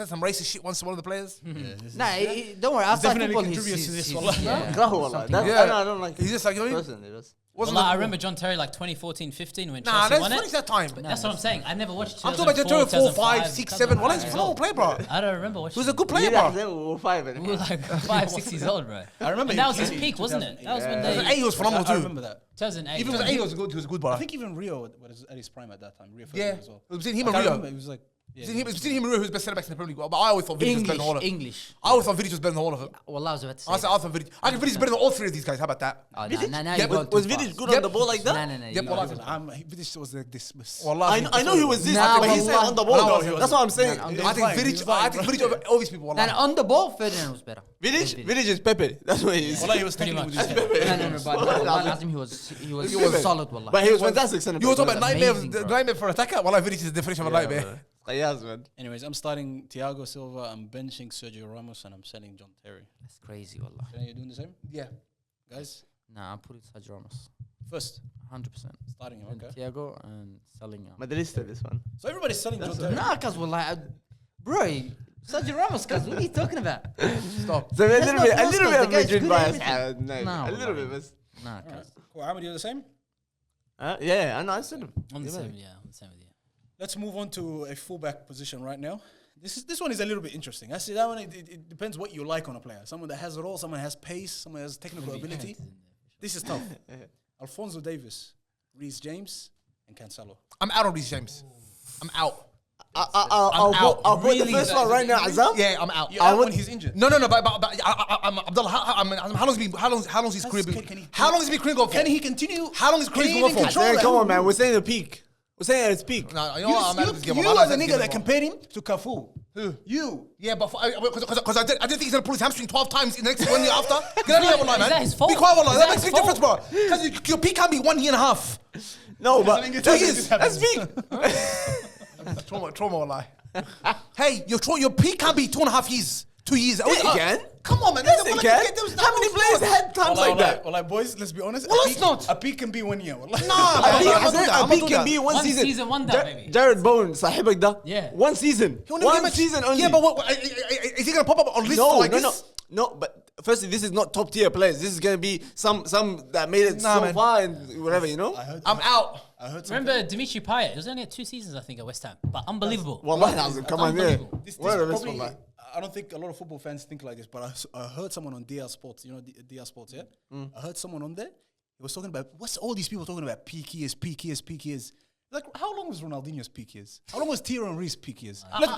some racist shit once to one of the players. Don't worry, outside definitely football, contributes to this, he's wallah. Graho, wallah. something. I don't like He's just like, you know, personally, that's- wasn't Well, I like- remember John Terry like 2014-15 when Nah, Chelsea that's won funny it. that time. That's what I'm saying. I never watched. I'm talking about John Terry 4, 5, 6, 7. Well, he's a 2005 phenomenal player, bro. I don't remember watching. He was a good player, Yeah, bro. they were 5 We were like 5, 6 years old, bro. I remember And that was him his in peak, wasn't it? That was when 2008, they. he was phenomenal I too. remember that. 2008. Even if it was 8, he was good, bro. I think even Rio was at his prime at that time. Rio Yeah, as well. it was between him I and can't Rio. remember, it was like It was between him and Rio, who's best centre backs in the Premier League. But I always thought Vidic was better than all of them. English. I always thought Vidic was better than all of them. Wallah, I was about to say. I thought Vidic. I think Vidic is better than all 3 of these guys. How about that? Oh, Vidic? nah, Yeah, you're but going too Was far. Vidic good Yep. on the ball like that? No. Yep, you- wallah. Vidic was the dismiss. Wallah, I know he was this, Nah, but he's saying wallah. on the ball. No, though. That's what I'm saying. Nah, I think fine, he was fine, Vidic over all these people. Nah, Wallah. on the ball, Ferdinand was better. Vidic is Pepe. That's what he is. Wallah, he was Pretty technically much. with his head. No, but Wallah Azim, he was solid, Wallah. But he was fantastic centre You were talking back. about amazing, bro. nightmare for attacker. Wallah, Vidic is the definition of a nightmare. Yes, man. Anyways, I'm starting Thiago Silva, I'm benching Sergio Ramos, and I'm selling John Terry. That's crazy, Wallah. Are you doing the same? Yeah. Guys, Nah, I'm putting Sergio Ramos. first, 100%. starting him, And okay. Thiago and selling him. Madridista, this one. So everybody's selling John Terry. Nah, cause Wallah, bro, Sergio Ramos, cuz what are you talking about? Stop. So a Let's little not bit force of the guy's Madrid good bias. at everything. No, Nah, a little wallah. bit, but Nah, cuz. Cool, Ahmed, you're the same? yeah, I know. I said him. On the Yeah, same, man. yeah, on the same with you. Let's move on to a fullback position right now. This one is a little bit interesting. I see that one. It depends what you like on a player. Someone that has it all. Someone has pace. Someone has technical ability. This is tough. Alphonso Davies, Reece James, and Cancelo. I'm out on Reece James. I'm out. I'll put the Really? first one right now, Azam. Yeah, I'm out. You're out when he's injured. No, but Abdullah, how long's his career been? Can he- How long has his career going for? Can he continue? How long is Can he career even going for? control Then that? come on, man. We're saying the peak. We're saying at its peak. No, you know what? I'm out of this game. You I'm are out the of this nigga game. that compared him to Cafu. Who? You. Yeah, but because I didn't think he's gonna pull his hamstring 12 times in the next 1 year after. Get out of here, wallah, man. Is that his fault? Be quiet, wallah. Is That that makes a his big difference, bro. Because your peak can be 1 year and a half. No, but That's that's years. that's peak. Trauma, wallah. Hey, your peak can be 2.5 years. 2 years. Yes, it can. Come on, man. Yes, There it was- can. there was- How many players had times like that? Well, boys, let's be honest. Well, a let's peak- not. A peak can be 1 year. Wallah. Nah, A man. peak- I'm not doing that. I'm a not peak doing can that. be one One season. season wonder, maybe. Jared Bowen, صاحبك ده. Yeah. 1 season. He'll never get 1 much- season only. Yeah, but is he gonna pop up on lists no, like no, this? no. But firstly, this is not top tier players. This is gonna be some that made it Nah, so man. far and whatever, you know. I'm out. I heard something. Remember Dimitri Payet? It was only 2 seasons, I think, at West Ham, but unbelievable. Wallahi lazim, come on, yeah. unbelievable. This What a probably, wallahi. I don't think a lot of football fans think like this, but I heard someone on DR Sports, you know, DR Sports, yeah? I heard someone on there, he was talking about, what's all these people talking about peak years. Like, how long was Ronaldinho's peak years? How long was Thierry Henry's peak years? Like,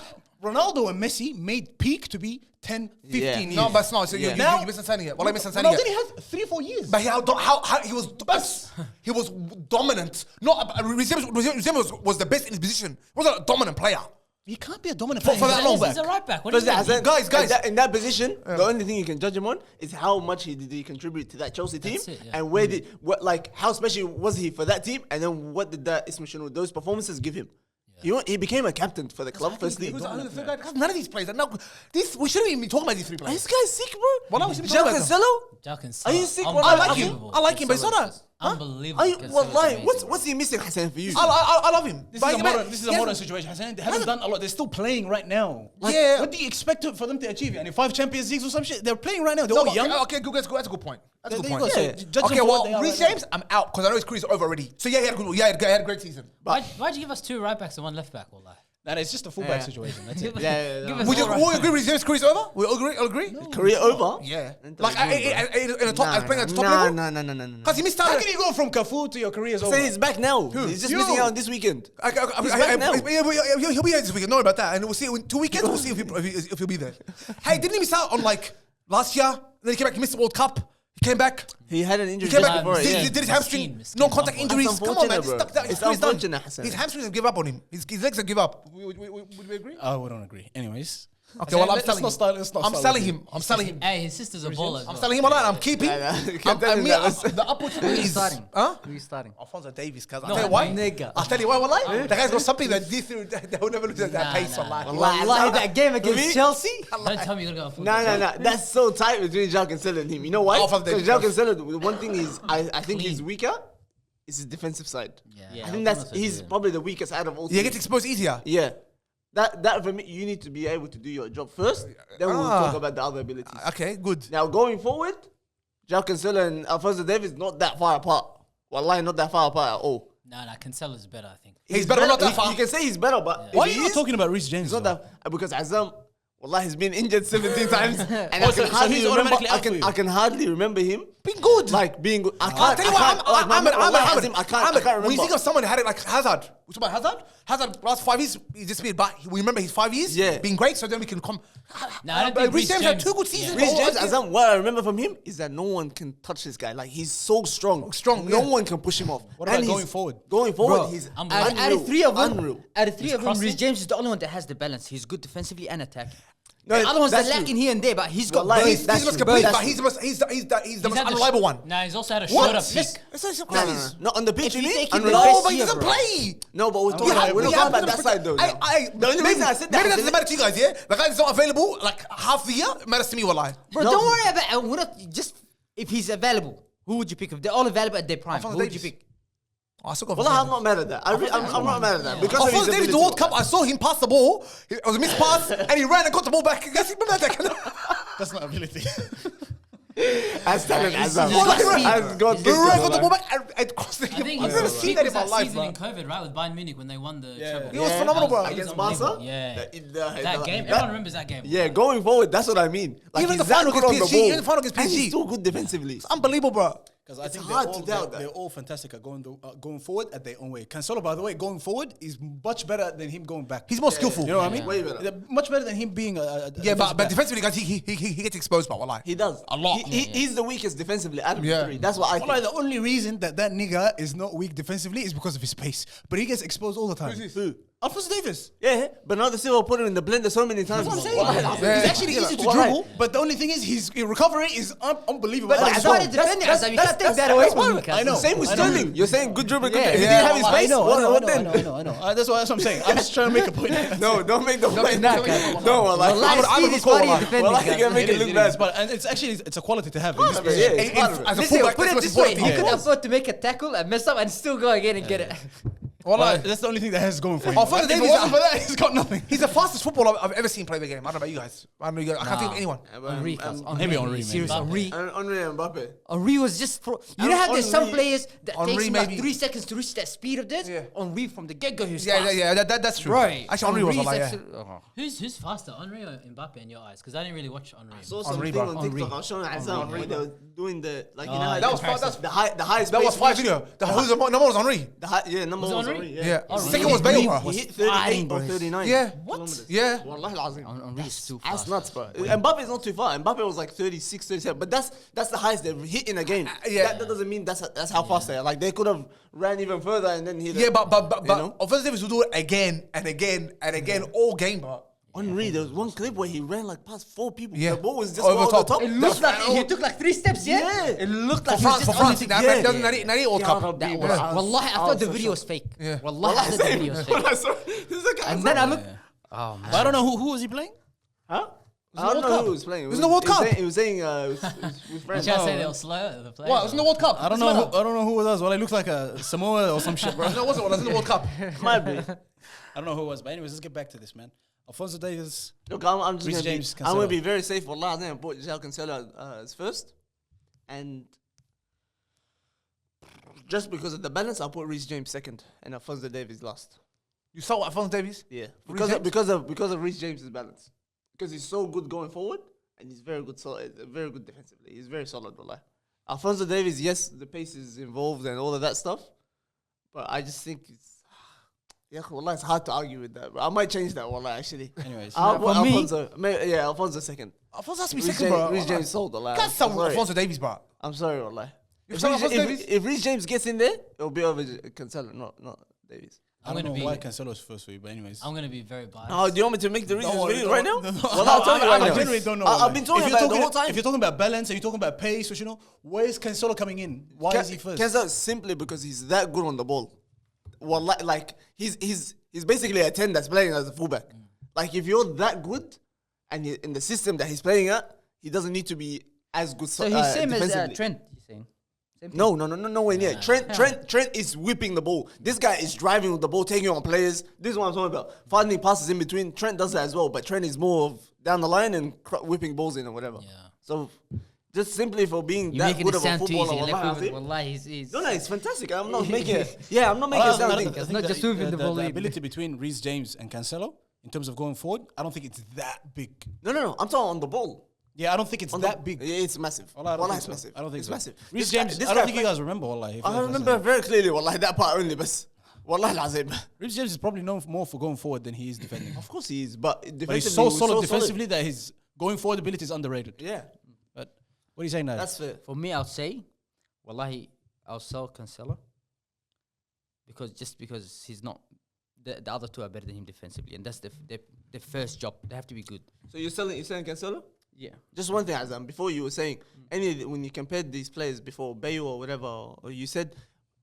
Ronaldo and Messi made peak to be 10, 15 Yeah. years. No, but it's not. So Yeah. you're misunderstanding it. Well, I'm misunderstanding it. Ronaldinho had 3-4 years. But how he was dominant. Not Reece was the best in his position. He wasn't a dominant player. He can't be a dominant For player. that long He's a back. right back. What do you Firstly, mean? Hassan, Guys. in that position, the only thing you can judge him on is how much did he contribute to that Chelsea team, That's it, yeah. and where did how special was he for that team, and then what did that those performances give him? He became a captain for the club. Firstly, None of these players. We shouldn't even be talking about these 3 players. this guy's sick, bro. Well, no, we should be Jao talking about them. Cancelo. Jao Cancelo. Are you sick? I like him. Unbelievable. I like him, but it's not a. Unbelievable. Are you, Cancelo's wallahi, amazing. what's he missing, Hassan, for you? I love him. This But is a he- modern situation. Hassan, they haven't done a lot. They're still playing right now. Yeah. What do you expect for them to achieve? And 5 Champions Leagues or some shit? They're playing right now. They're No, all but- young. Okay, good. That's a good point. That's a good There you point. go. So Yeah. judge them Okay, for what well, they are Reece right James, I'm out because I know his career's over already. So yeah, he had a great season. Why'd you give us 2 right backs and 1 left back? Wallah. Nah, it's just a fullback situation. That's it. Give us We all right. all agree with James Career's over? We all agree? Career over? Yeah. Ain't Like, that good, in the top, I was playing at the top nah, level. nah. Because he missed out. How can you go from Cafu to your career's over? Say he's back now. He's just missing out on this weekend. He's back now. He'll be here this weekend. Don't worry about that. And we'll see in 2 weekends. We'll see if he'll be there. Hey, didn't he miss out on like last year? Then he came back. He missed the World Cup. He came back. He had an injury He came just back. before it. Did, Yeah. did his hamstring? Miskin. No contact injuries. That's Come on, man. unfortunate, bro. It's It's done. unfortunate, Hassan. His hamstrings have give up on him. His legs have give up. Would we agree? Oh, we don't agree. Anyways. Okay, well, I'm Let's selling not him. start- let's not I'm start selling with him. I'm selling him. Hey, his sister's a baller. as I'm well. selling him a lot. I'm keeping. Can't tell him that. The opportunity Who's is. starting? Huh? Who's starting? Alfonso Davies, cuz. I'll No, tell you why. nigga. I'll tell you why, wallahi. The guy's got something that they will never lose at that Nah, pace, nah. wallahi. Wallahi, that game against Me? Chelsea. Don't tell me you're gonna go. Nah. That's so tight between Jao Cancelo and him. You know why? Oh, from the- Because Jao Cancelo, the one thing is, I think he's weaker. Is his defensive side. Yeah. I think he's probably the weakest out of all. Yeah, three. gets exposed easier. Yeah. That for me, you need to be able to do your job first. Then we'll talk about the other abilities. Okay, good. Now going forward, Jao Cancelo and Alfonso Davies not that far apart. Wallahi, not that far apart at all. Nah, Cancelo's better, I think. He's better, but not that far. You can say he's better, but Why are if you he not is, talking about Reece James? It's not though? that because Azam, wallah, he's been injured 17 times, and Oh, I so can hardly he's remember. automatically out for you? I can hardly remember him Being good. like being good. I I'll can't. tell you what, I can't remember. when you think of someone who had it like Hazard, we talk about Hazard. Hazard last 5 years, he just been back. We remember his 5 years Yeah. being great, so then we can come. Nah, I don't think Reece Reece James had James- 2 good seasons. Reece bro. James, Azam, what I remember from him is that no one can touch this guy. Like he's so strong. No yeah. one can push him off. What about And he's- going forward? Going forward, Bro, he's unbelievable. Out of three of them, Unreal. Reece James is the only one that has the balance. He's good defensively and attacking. No, The other ones are that's true. lacking here and there, but he's got. Wallahi, both. He's the That's most true. complete, That's but true. he's the most He's had unreliable one. Nah, he's also had a What? shorter Yes. peak. It's No, not on the pitch. If You you mean? take him Unreliable. the No, best but he year, doesn't bro. play. No, but we're talking Yeah, about, we're not yeah, talking about that side though. now. The only reason I said that maybe is that doesn't matter to you guys, yeah? The guy that's not available, like half the year, matters to me, wallahi. Bro, No. don't worry about it. We're not just if he's available. Who would you pick? If they're all available at their prime, Alphonso who would you Davies. pick? I still go for Well, I'm Davies. not mad at that. I'm not mad at that because of his Alphonso Davies, the ability. World Cup, I saw him pass the ball. It was a missed pass, and he ran and got the ball back. Guys, remember that? That's not ability. As talent as that. He's got speed, As bro. God He gives ran, him, got the like- ball back, and crossed the I think I've his never peak seen that in was my that life, season bro. in COVID, right, with Bayern Munich when they won the treble. It was Yeah. phenomenal, bro. That was Against unbelievable. Barca? Yeah. That That game, that- everyone remembers that game. Yeah, going forward, that's what I mean. Like Even he's the final that good against on the PSG, ball, even the final against and PSG. he's still good defensively. Unbelievable, bro. Because I It's think hard to doubt that. they're all fantastic at going forward at their own way. Cancelo, by the way, going forward is much better than him going back. He's more skillful. You know what I mean? Way better. Much better than him being a Yeah, defensive but back. defensively, guys, he gets exposed, but wallahi. He does A lot. He's the weakest defensively out of the Yeah. three. That's what I Wallahi, think. the only reason that nigga is not weak defensively is because of his pace. But he gets exposed all the time. Who? Alphonso Davies. Yeah, but now the Silva put him in the blender so many times. That's what I'm saying. Wallahi, Yeah. He's actually easy to Wallahi. dribble, but the only thing is his recovery is unbelievable. But Like, that's so- why the defending Azam. You can't take that away from him. I know. Same with I know. Sterling. You're saying good dribble, good. Yeah. If he Yeah, didn't have his wallahi, pace, I know, what then? I know. That's what I'm saying. I'm just trying to make a point. No, don't make the point. nah, guys. No, wallahi. Wallahi, I'm speed a is good part of your caller. defending. Wallahi, you guys. can make it look bad. But and it's actually it's a quality to have. Yeah, it's part of it. As a Listen, fullback, put that's it the this most way: important he thing. could afford to make a tackle and mess up and still go again and get it. Well, that's the only thing that has going for him. Alphonso If it Davies- wasn't for that, he's got nothing. He's the fastest footballer I've ever seen play the game. I don't know about you guys. I don't know you guys. I can't think of anyone. Henri, cuz, Maybe Henri, Seriously, maybe. Henri. Henri and Mbappe. Henri was just you know how there's some Henri- players that Henri takes him like maybe. 3 seconds to reach that speed of this. Yeah. Henri from the get go, he was Yeah, fast. that's true. Right. Actually, Henri was Henri's like, yeah. actually- oh. Who's faster, Henri or Mbappe in your eyes? Because I didn't really watch Henri. Saw Henri, something bro. on TikTok. I was showing Azam when they were doing the like you know how That was the- that's the highest. that was pace 5 reach. video. Who's the number one was Henri. Yeah, number Was it one was Henri? Henri. Yeah. Oh, Second really? was Bale, bro. He hit 38 or 39. Yeah. kilometers. Yeah. Wallahi al-azim. Henri is too That's fast. nuts, bro. Mbappe is not too far. Mbappe was like 36, 37. But that's the highest they've hit in a game. yeah. That doesn't mean that's how fast they are. Like they could have ran even further and then hit. Yeah, but you know? Alphonso Davies will do it again and again and again all game, bro. Henri, there was one clip where he ran like past 4 people. Yeah. The ball was just Over over the top. top. It looks like he took like 3 steps, yeah? Yeah. It looked For like France, he for was France. just That on the doesn't need World Cup. That was, Wallahi, I thought the video was fake. Yeah. Wallahi, I thought the video was fake. This is a guy. And then I looked. Oh, man. But I don't know who was he playing. Huh? the I don't World know Cup. who was playing. It was in the World he was Cup. saying- He was saying with You friends. trying to say they were slow, the players? What? It was in the World Cup. I don't know. I don't know who it was. Well, it looks like a Samoa or some shit, bro. No, it wasn't. It was in the World Cup. Might be. I don't know who it was. But anyways, let's get back to this, man. Alphonso Davies. Look, I'm just Reece gonna James, be. I'm gonna Cancelo. be very safe. Wallah, I think I bought Jao Cancelo as first, and just because of the balance, I'll put Reece James second and Alphonso Davies last. You saw Alphonso Davies? Yeah, Reece James? because of Reece James' balance. Because he's so good going forward and he's very good defensively. He's very solid, wallah. Alphonso Davies, yes, the pace is involved and all of that stuff, but I just think it's hard to argue with that. But I might change that, wallah, actually. Anyways, I'll put for me- Alphonso. Alphonso second. Alphonso has to be Reece second, James, bro. Reece James sold, wallah. Can't sell Alphonso Davies, bro. I'm sorry, wallah. You've sold Alphonso Davies? If Reece James gets in there, it'll be over Cancelo, not Davies. I don't know why Cancelo's first for you, but anyways. I'm gonna be very biased. Oh, do you want me to make the reasons Don't for worry, you right now? no. Well, I'll tell you right I now. genuinely don't know. I've been talking about it the whole time. If you're talking about balance and you're talking about pace, you know, where is Cancelo coming in? Why is he first? Cancelo simply because he's that good on the ball. Well, like he's basically a 10 that's playing as a fullback. Like if you're that good, and in the system that he's playing at, he doesn't need to be as good. So he's same as defensively. Trent. You're saying? Same thing. No way near. Trent is whipping the ball. This guy is driving with the ball, taking on players. This is what I'm talking about. Finding passes in between. Trent does that as well, but Trent is more of down the line and whipping balls in or whatever. Yeah. So just simply for being You're that making good it of a sound too footballer, easy. wallahi, Wallahi, he's no, it's fantastic. I'm not making it. Yeah, I'm not making it sound I big. think not that just moving the ball The in. ability between Reece James and Cancelo, in terms of going forward, I don't think it's that big. No. I'm talking on the ball. Yeah, I don't think it's On that the, big. Yeah, it's massive. Wallah, I don't Wallah, think it's so. massive. I don't think it's so. massive. Reece This guy- James, this I don't guy think you play- guys remember, wallahi. I remember very clearly, wallahi, that part only, but wallahi lazim. Reece James is probably known more for going forward than he is defending. Of course he is, but defensively, But he's so he was solid defensively that his going forward ability is underrated. Yeah, But what are you saying now? that's fair. For me, I'll say, wallahi, I'll sell Cancelo because he's not. The other two are better than him defensively, and that's the first job. They have to be good. So you're selling Cancelo? Yeah. Just one thing, Azam. Before you were saying when you compared these players before Bale or whatever, or you said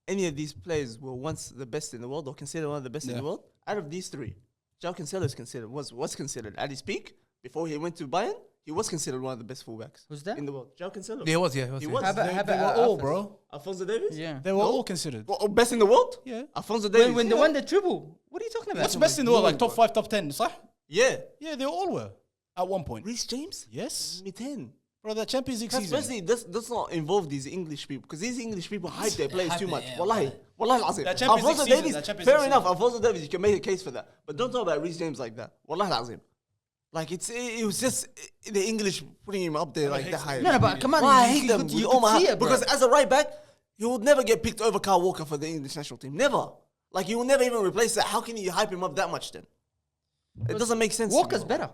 any of these players were once the best in the world or considered one of the best in the world. Out of these three, João Cancelo is considered was considered at his peak before he went to Bayern. He was considered one of the best fullbacks. Who's that? in the world? João Cancelo. Yeah, he was. He was. How about They were all, bro. Alphonso Davies. Yeah. They were all considered. Well, best in the world? Yeah. Alphonso Davies. When the yeah. one that dribble, what are you talking about? What's best in the world? Like top 5, top 10, صح? Yeah. Yeah, they all were at one point. Reece James? Yes. Me 10. Bro, that Champions League season. Especially, does not involve these English people because these English people hype their players hype too it, much. yeah, Wallahi lazim. That Champions Alphonso League season, Davies, that Champions fair League enough. season. Alphonso Davies, you can make a case for that. But don't talk about Reece James like that. Wallahi lazim. Like, it was just the English putting him up there like that high. No, but come on. Why I you hate them could- with you all could my see heart. it, bro. Because as a right back, he would never get picked over Kyle Walker for the English national team. Never. Like, you will never even replace that. How can you hype him up that much then? It doesn't make sense. to me, Walker's bro. better.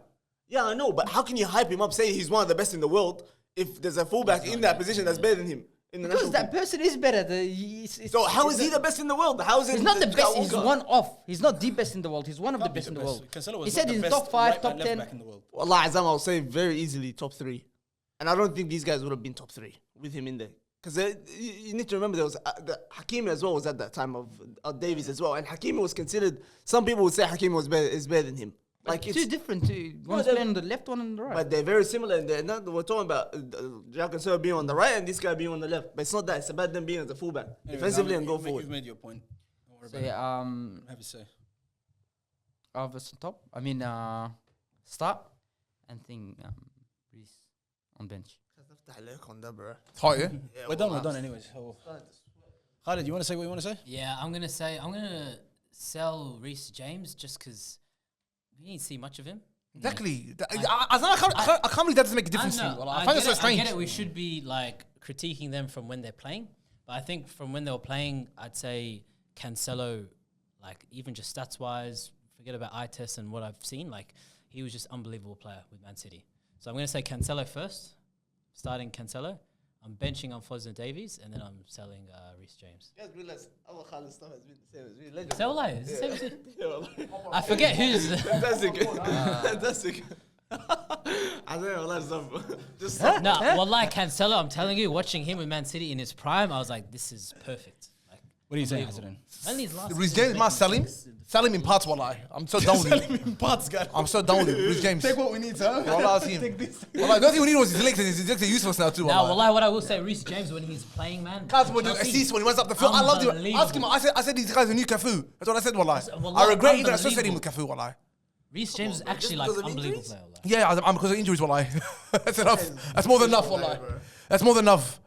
Yeah, I know, but how can you hype him up, say he's one of the best in the world, if there's a fullback in that position that's better than him in the Because national that team? person is better. So how is he the best in the world? How is it? He's not the Kyle best. He's Walker? one off. He's not the best in the world. He's one of the best in the world. Cancelo was He said not the he's best top 5, right top and left 10. back in the world. Wallah Azam, I'll say very easily top 3. And I don't think these guys would have been top 3 with him in there. Because you need to remember there was Hakimi as well was at that time of Davies as well. And Hakimi was considered, some people would say Hakimi is better than him. Like Two it's, different. One's they're- playing on the left, one on the right. but they're very similar. And we're talking about João Cancelo being on the right and this guy being on the left. But it's not that. It's about them being as a fullback. Defensively and go forward. You've made your point. Don't worry So, about it. yeah, Have a say. Alves on top. I mean, start and Reece on bench. It's hot, yeah? We're done anyways. Khaled, you want to say what you want to say? Yeah, I'm gonna sell Reece James just because we didn't see much of him. Exactly. I can't believe that doesn't make a difference to you. I find it so I strange. get it. We should be like critiquing them from when they're playing, but I think from when they were playing, I'd say Cancelo, like even just stats wise, forget about eye tests and what I've seen, like he was just unbelievable player with Man City. So I'm gonna say Cancelo first, starting Cancelo. I'm benching Alphonso Davies, and then I'm selling Reece James. You guys realize our Khaled stuff has been the same as me. Legend. Sell like is it same- Yeah, wallahi. I forget who's. Fantastic. Fantastic. I don't know, that's stuff. Just stop. No, wallahi, Cancelo, I'm telling you, watching him with Man City in his prime, I was like, this is perfect. Like, What are you saying, unbelievable. Hasan? Only his last Reece season, James, man, sell him. Sell him in parts, wallahi. I'm so done with him. in parts, guys. I'm so done with him. Reece James. Take what we need, sir. Wallah, I'll see him. Wallah, the only thing we need was his legs, and his legs are useless now too. Now, Wallah. wallahi, what I will say, Reece James, when he's playing, man. Guys, when Chelsea, assist when he runs up the field, I loved him. Ask him. Unbelievable. I said these guys are new Cafu. That's what I said, wallahi. Wallahi, I regret even associating with Cafu, wallahi. Reece James is actually just like because of unbelievable injuries? player. Wallahi. Yeah, I'm because of injuries, wallahi. That's enough. That's more than enough, wallahi. That's more than enough.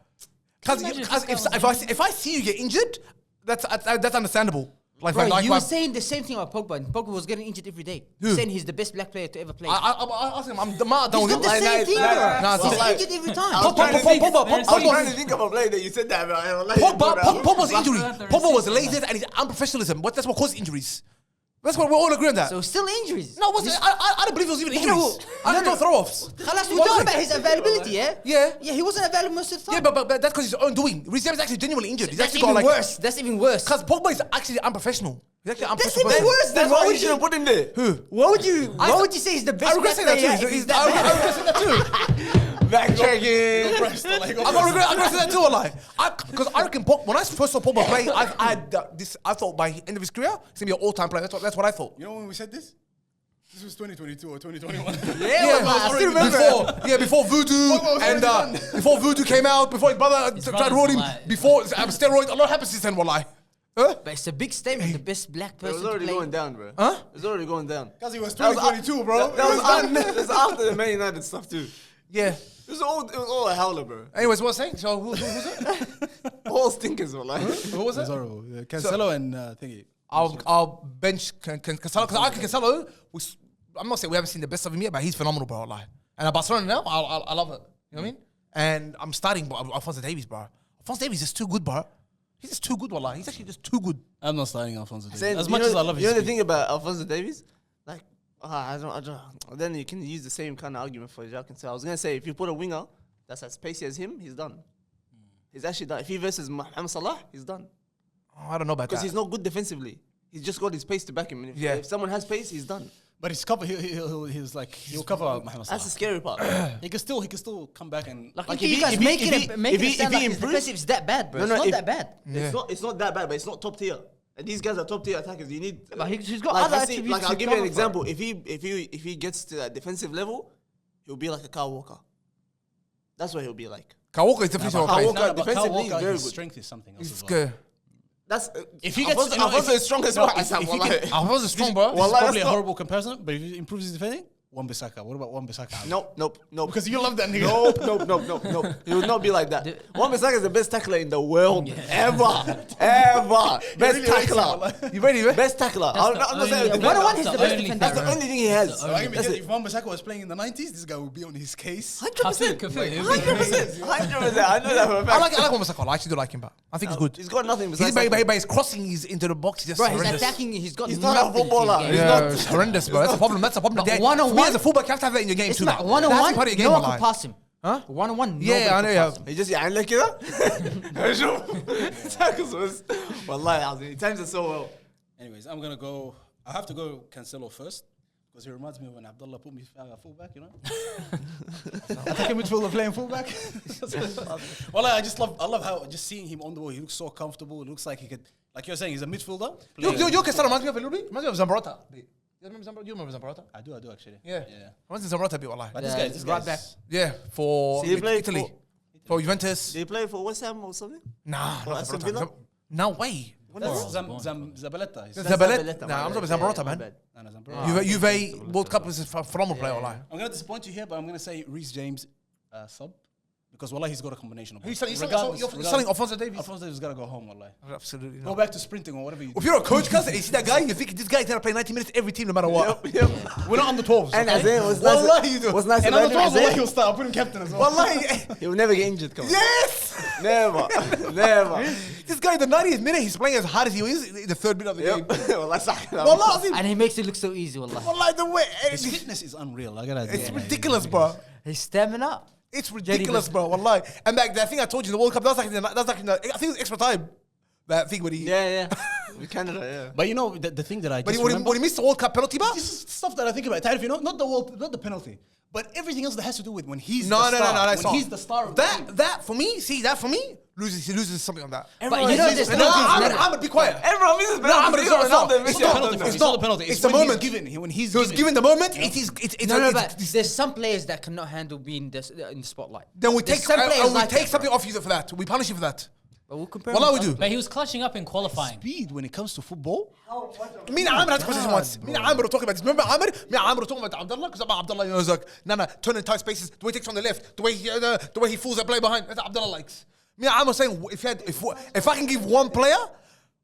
Cause Imagine if if this guy was I see you get injured, that's understandable. Like Bro, Van Dijk. you were saying the same thing about Pogba, and Pogba was getting injured every day. Who? Saying he's the best black player to ever play. I asked him, I'm the man. He's got the same thing, bro. He's injured every time. I was trying Pogba to think of a play that you said that. Pogba's injury. Pogba was lazy and his unprofessionalism. That's what caused injuries. That's what we all agree on that. So still injuries. No, I don't believe it was even injuries. I don't know throw-offs. Khalas, we're talking about his availability, yeah? Yeah. Yeah, he wasn't available most of the time. Yeah, but that's because his own doing. Reece James is actually genuinely injured. He's That's actually even got worse. That's even worse. Because Pogba is actually unprofessional. He's actually That's unprofessional. even worse. That's why we should have put him there. Who? Why would you say he's the best I regret black saying player? that too. if he's that I bad? regret saying that too. Backtracking. I regret saying that too. Like, because I reckon when I first saw Pogba play, I had this. I thought by the end of his career, he's gonna be an all-time player. That's what I thought. You know when we said this? This was 2022 or 2021. I still remember. Before Voodoo and before Voodoo came out, before his brother tried to roll him, before steroids, a lot happened since then. Wallahi. Huh? But it's a big statement. The best black It person was to already play. going down, bro. Huh? It was already going down. Because he was 2022, bro. That was after the Man United stuff too. Yeah. It was all a howler, bro. Anyways, what was I saying? So who's it? All stinkers were like. Who was It was it? horrible. Yeah, Cancelo and thingy. I'll bench Cancelo because I think Cancelo was. I'm not saying we haven't seen the best of him yet, but he's phenomenal, bro. Like, and at Barcelona now, I love it. You know what I mean? And I'm starting, bro, Alphonso Davies, bro. Alphonso Davies is too good, bro. He's just too good, wallah. He's actually just too good. I'm not starting Alphonso Davies. Saying, As much as I love his You know the speed. thing about Alphonso Davies? Like, I don't. Then you can use the same kind of argument for Jacques Cancelo. I was going to say, if you put a winger that's as pacey as him, he's done. He's actually done. If he versus Mohamed Salah, he's done. Oh, I don't know about that. Because he's not good defensively. He's just got his pace to back him. And if someone has pace, he's done. But his cover, he'll cover Mohamed Salah. That's the scary part. He can still come back and Like, Like, if you guys make it sound like his defensive is that bad, bro. No, It's if- not that bad. It's not that bad, but it's not top tier. And these guys are top tier attackers. You need. But he's got like, other I see- attributes like, to I'll give you an cover for. example. If he gets to that defensive level, he'll be like a Kyle Walker. That's what he'll be like. Kyle Walker is definitely Kyle okay. Walker- but defensively, Kyle he's Walker, very his good. strength is something else He's as well. good. That's If he gets, Alphonso, you know, Alphonso is strong as well. if he get- Alphonso's strong, bro. This is Wallah, probably that's a not- horrible comparison, but if he improves his defending, Wan-Bissaka. What about Wan-Bissaka? Nope. Because you love that nigga. Nope. He would not be like that. Wan-Bissaka is the best tackler in the world ever. Best really likes him, tackler. You ready, man? Best tackler. I'm not saying The 1-1 is the best defender. that's the only thing he has. So I can That's be it. if Wan-Bissaka was playing in the 90s, this guy would be on his case. 100%. 100%. 100%. I know that for a I fact. like Wan-Bissaka. I actually do like him, but I think he's good. He's got nothing He's besides. by his crossing, he's into the box. He's just Bro, he's horrendous. attacking. He's got He's not a nothing to his footballer. game. He's Yeah, not- it's horrendous, bro. That's a problem. That's a problem. But For 1-on-1 me as a fullback, you have to have that in your game It's too. not That's 1-on-1. part of your No game, one like. could pass him. Huh? 1-on-1. Yeah, I know. Yeah. He just يعني كده. شوف tackles was والله العظيم he times it so well. Anyways, I'm gonna go. I have to go Cancelo first because he reminds me of when Abdullah put me fullback. You know, attacking midfielder playing fullback. Well, I love how just seeing him on the ball. He looks so comfortable. It looks like he could, like you're saying, he's a midfielder. You can start reminds me of a little bit. Reminds me of Zambrota. You remember Zambrota? I do actually. Yeah. Reminds me of Zambrota a bit, wallahi. But Yeah, this right guy's back. Yeah, for So he played Italy. For Juventus. Did he play for West Ham or something? Nah, Or not Aston Zambrota. Villa? No way. That's Zabaleta. He's- Zabaleta. Nah, I'm talking about Zambrota, man. No, Zambrota. Juve World Cup is a phenomenal player, wallahi. I'm gonna disappoint you here, but I'm gonna say Reece James sub because wallah he's got a combination of. You're both. selling Alphonso Davies? Alphonso Davies gotta go home, wallah. Absolutely Go not. back to sprinting or whatever you do. If you're a coach, cuz, you see that guy, you think this guy is going to play 90 minutes every team no matter what. Yep. We're not under 12s. And okay? Azim was Wallahi, you nice. do. Was nice And about under him. 12s, wallah, Azim. he'll start. I'll put him captain as well. Wallahi. He will never get injured. Come on. Yes! Never. This guy in the 90th minute, he's playing as hard as he is in the third minute of the game. والله صح. Wallah, Azim. And he makes it look so easy, wallah. Wallahi, the way. His fitness is unreal. I gotta. It's ridiculous, bro. His stamina. It's ridiculous, bro. Wallahi. And back, I think I told you in the World Cup, that's like in the, I think it was extra time. That thing when he. Yeah. With Canada, yeah. But you know the thing that I But just when remember. he missed the World Cup penalty, bro. This is stuff that I think about. You know, not the penalty, but everything else that has to do with when he's No, the star. that's When he's the star of the team. that for me, he loses something on that. But you know, there's No, penalties. I'm gonna be quiet. Everyone misses No, I'm penalties. gonna- It's not no, the it's mission. not No, penalty. no. It's not the penalty. It's It's the when moment. he's given. When he's He was given the moment. It's No, but there's some players that cannot handle being in the spotlight. then we There's take some players like that, something bro. off you for that. We punish you for that. But we'll compare. Wallah, him we with do. But he was clutching up in qualifying. speed when it comes to football. Me and Amr had a conversation once. Me and Amr were talking about this. Remember Amr? Me and Amr were talking about Abdullah because Abdullah, you know, was like, turn in tight spaces. The way he takes from the left, the way he fools that play behind. That's what Abdullah likes. Me and Amr were saying, if I can give one player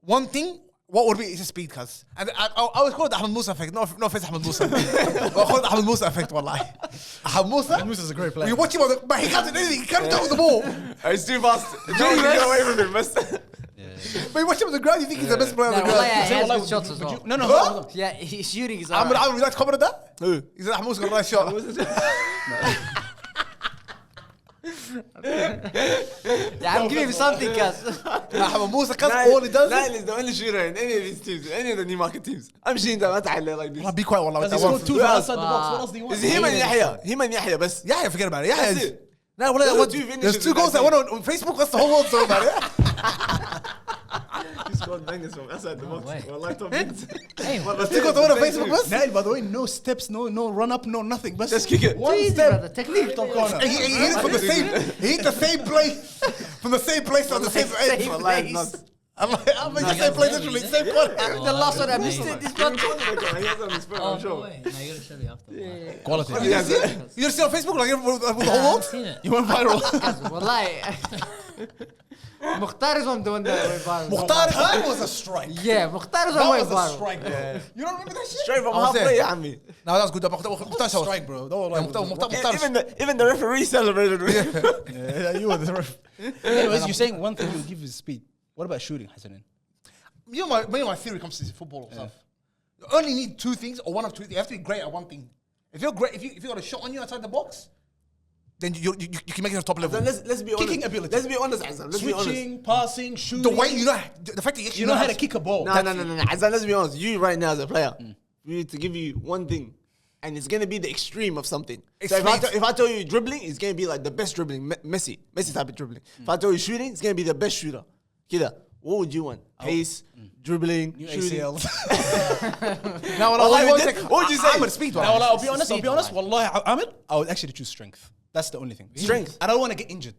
one thing What would be? It's a speed, cuz. And I always call it the Ahmed Musa effect. No offense, Ahmed Musa. I call it the Ahmed Musa effect, wallahi. Ahmed Musa? Musa's a great player. You watch him, but he can't do anything. He can't touch the ball. He's too fast. No, you get away from him, mister. But you watch him on the ground, you think he's the best player on the Nah, ground. wallahi, he has Would good you- shots as would well. you- No, Huh? hold on. Yeah, his shooting is Ahmed, alright. would you like to comment on that? Who? He said Ahmed Musa got a nice shot. Yeah, I'm giving him something, cuz. Ahmed Musa, cuz all he does Nile is the only shooter in any of these teams, any of the Newmarket teams. I'm seeing that like this. Wallah, be quiet, wallah. Does he That score one. 2 from outside the box? What else do you want? Is him and Yahya? Him and Yahya, bس. Yeah, forget about it. Yeah, That's it's- it. No, well, Those what, two finishes there's in 2 goals that that went on Facebook. That's the whole world story about it. He scored bangers from outside the box. way. Wallahi, top bins. Hey, There's 2 goals that went on Facebook. Bus. Nail, by the way, no steps, no run up, no nothing. But Just kick it. One Easy, step, brother. Technique. top corner. He hit it from the same. He hit the same place. From the same place on the same edge. Wallahi, it's not. I'm like the same place literally, same corner. The last one I missed it. This one. He has on his phone, oh, I'm sure. no way. No, you gotta show me after. Quality. You didn't see it? You didn't see it on Facebook like with the whole I world? haven't seen it. You went viral. Wallahi. Mukhtar is one the one that went viral. Mukhtar was a strike. Yeah, Mukhtar is That one was went a viral. strike, bro. You don't remember that shit? Straight from I was halfway, there. Ammi. No, that was good. Mukhtar shot. Strike, bro. That was like- Even the referee celebrated. Yeah, you were the ref. Anyways, you're saying one thing you give is speed. What about shooting, Hassanin? You know my theory comes to football and stuff. You only need 2 things or one of 2 things. You have to be great at one thing. If you're great, if you got a shot on you outside the box, then you can make it to the top level. Then let's be honest. Kicking ability. Let's be honest, Azam. Let's be honest. Switching, passing, shooting. The way the fact that you actually you know how to kick a ball. No. Azam, let's be honest. You right now as a player, we need to give you one thing, and it's gonna be the extreme of something. So if I tell you dribbling, it's gonna be like the best dribbling, Messi type of dribbling. If I tell you shooting, it's gonna be the best shooter. Kida, what would you want? Pace, dribbling, shooting. ACL. Now, What would you say? I'm at speed. Now, Wallah. I'll be honest. Wallahi, Ahmed, I would actually choose strength. That's the only thing. Strength. I don't want to get injured.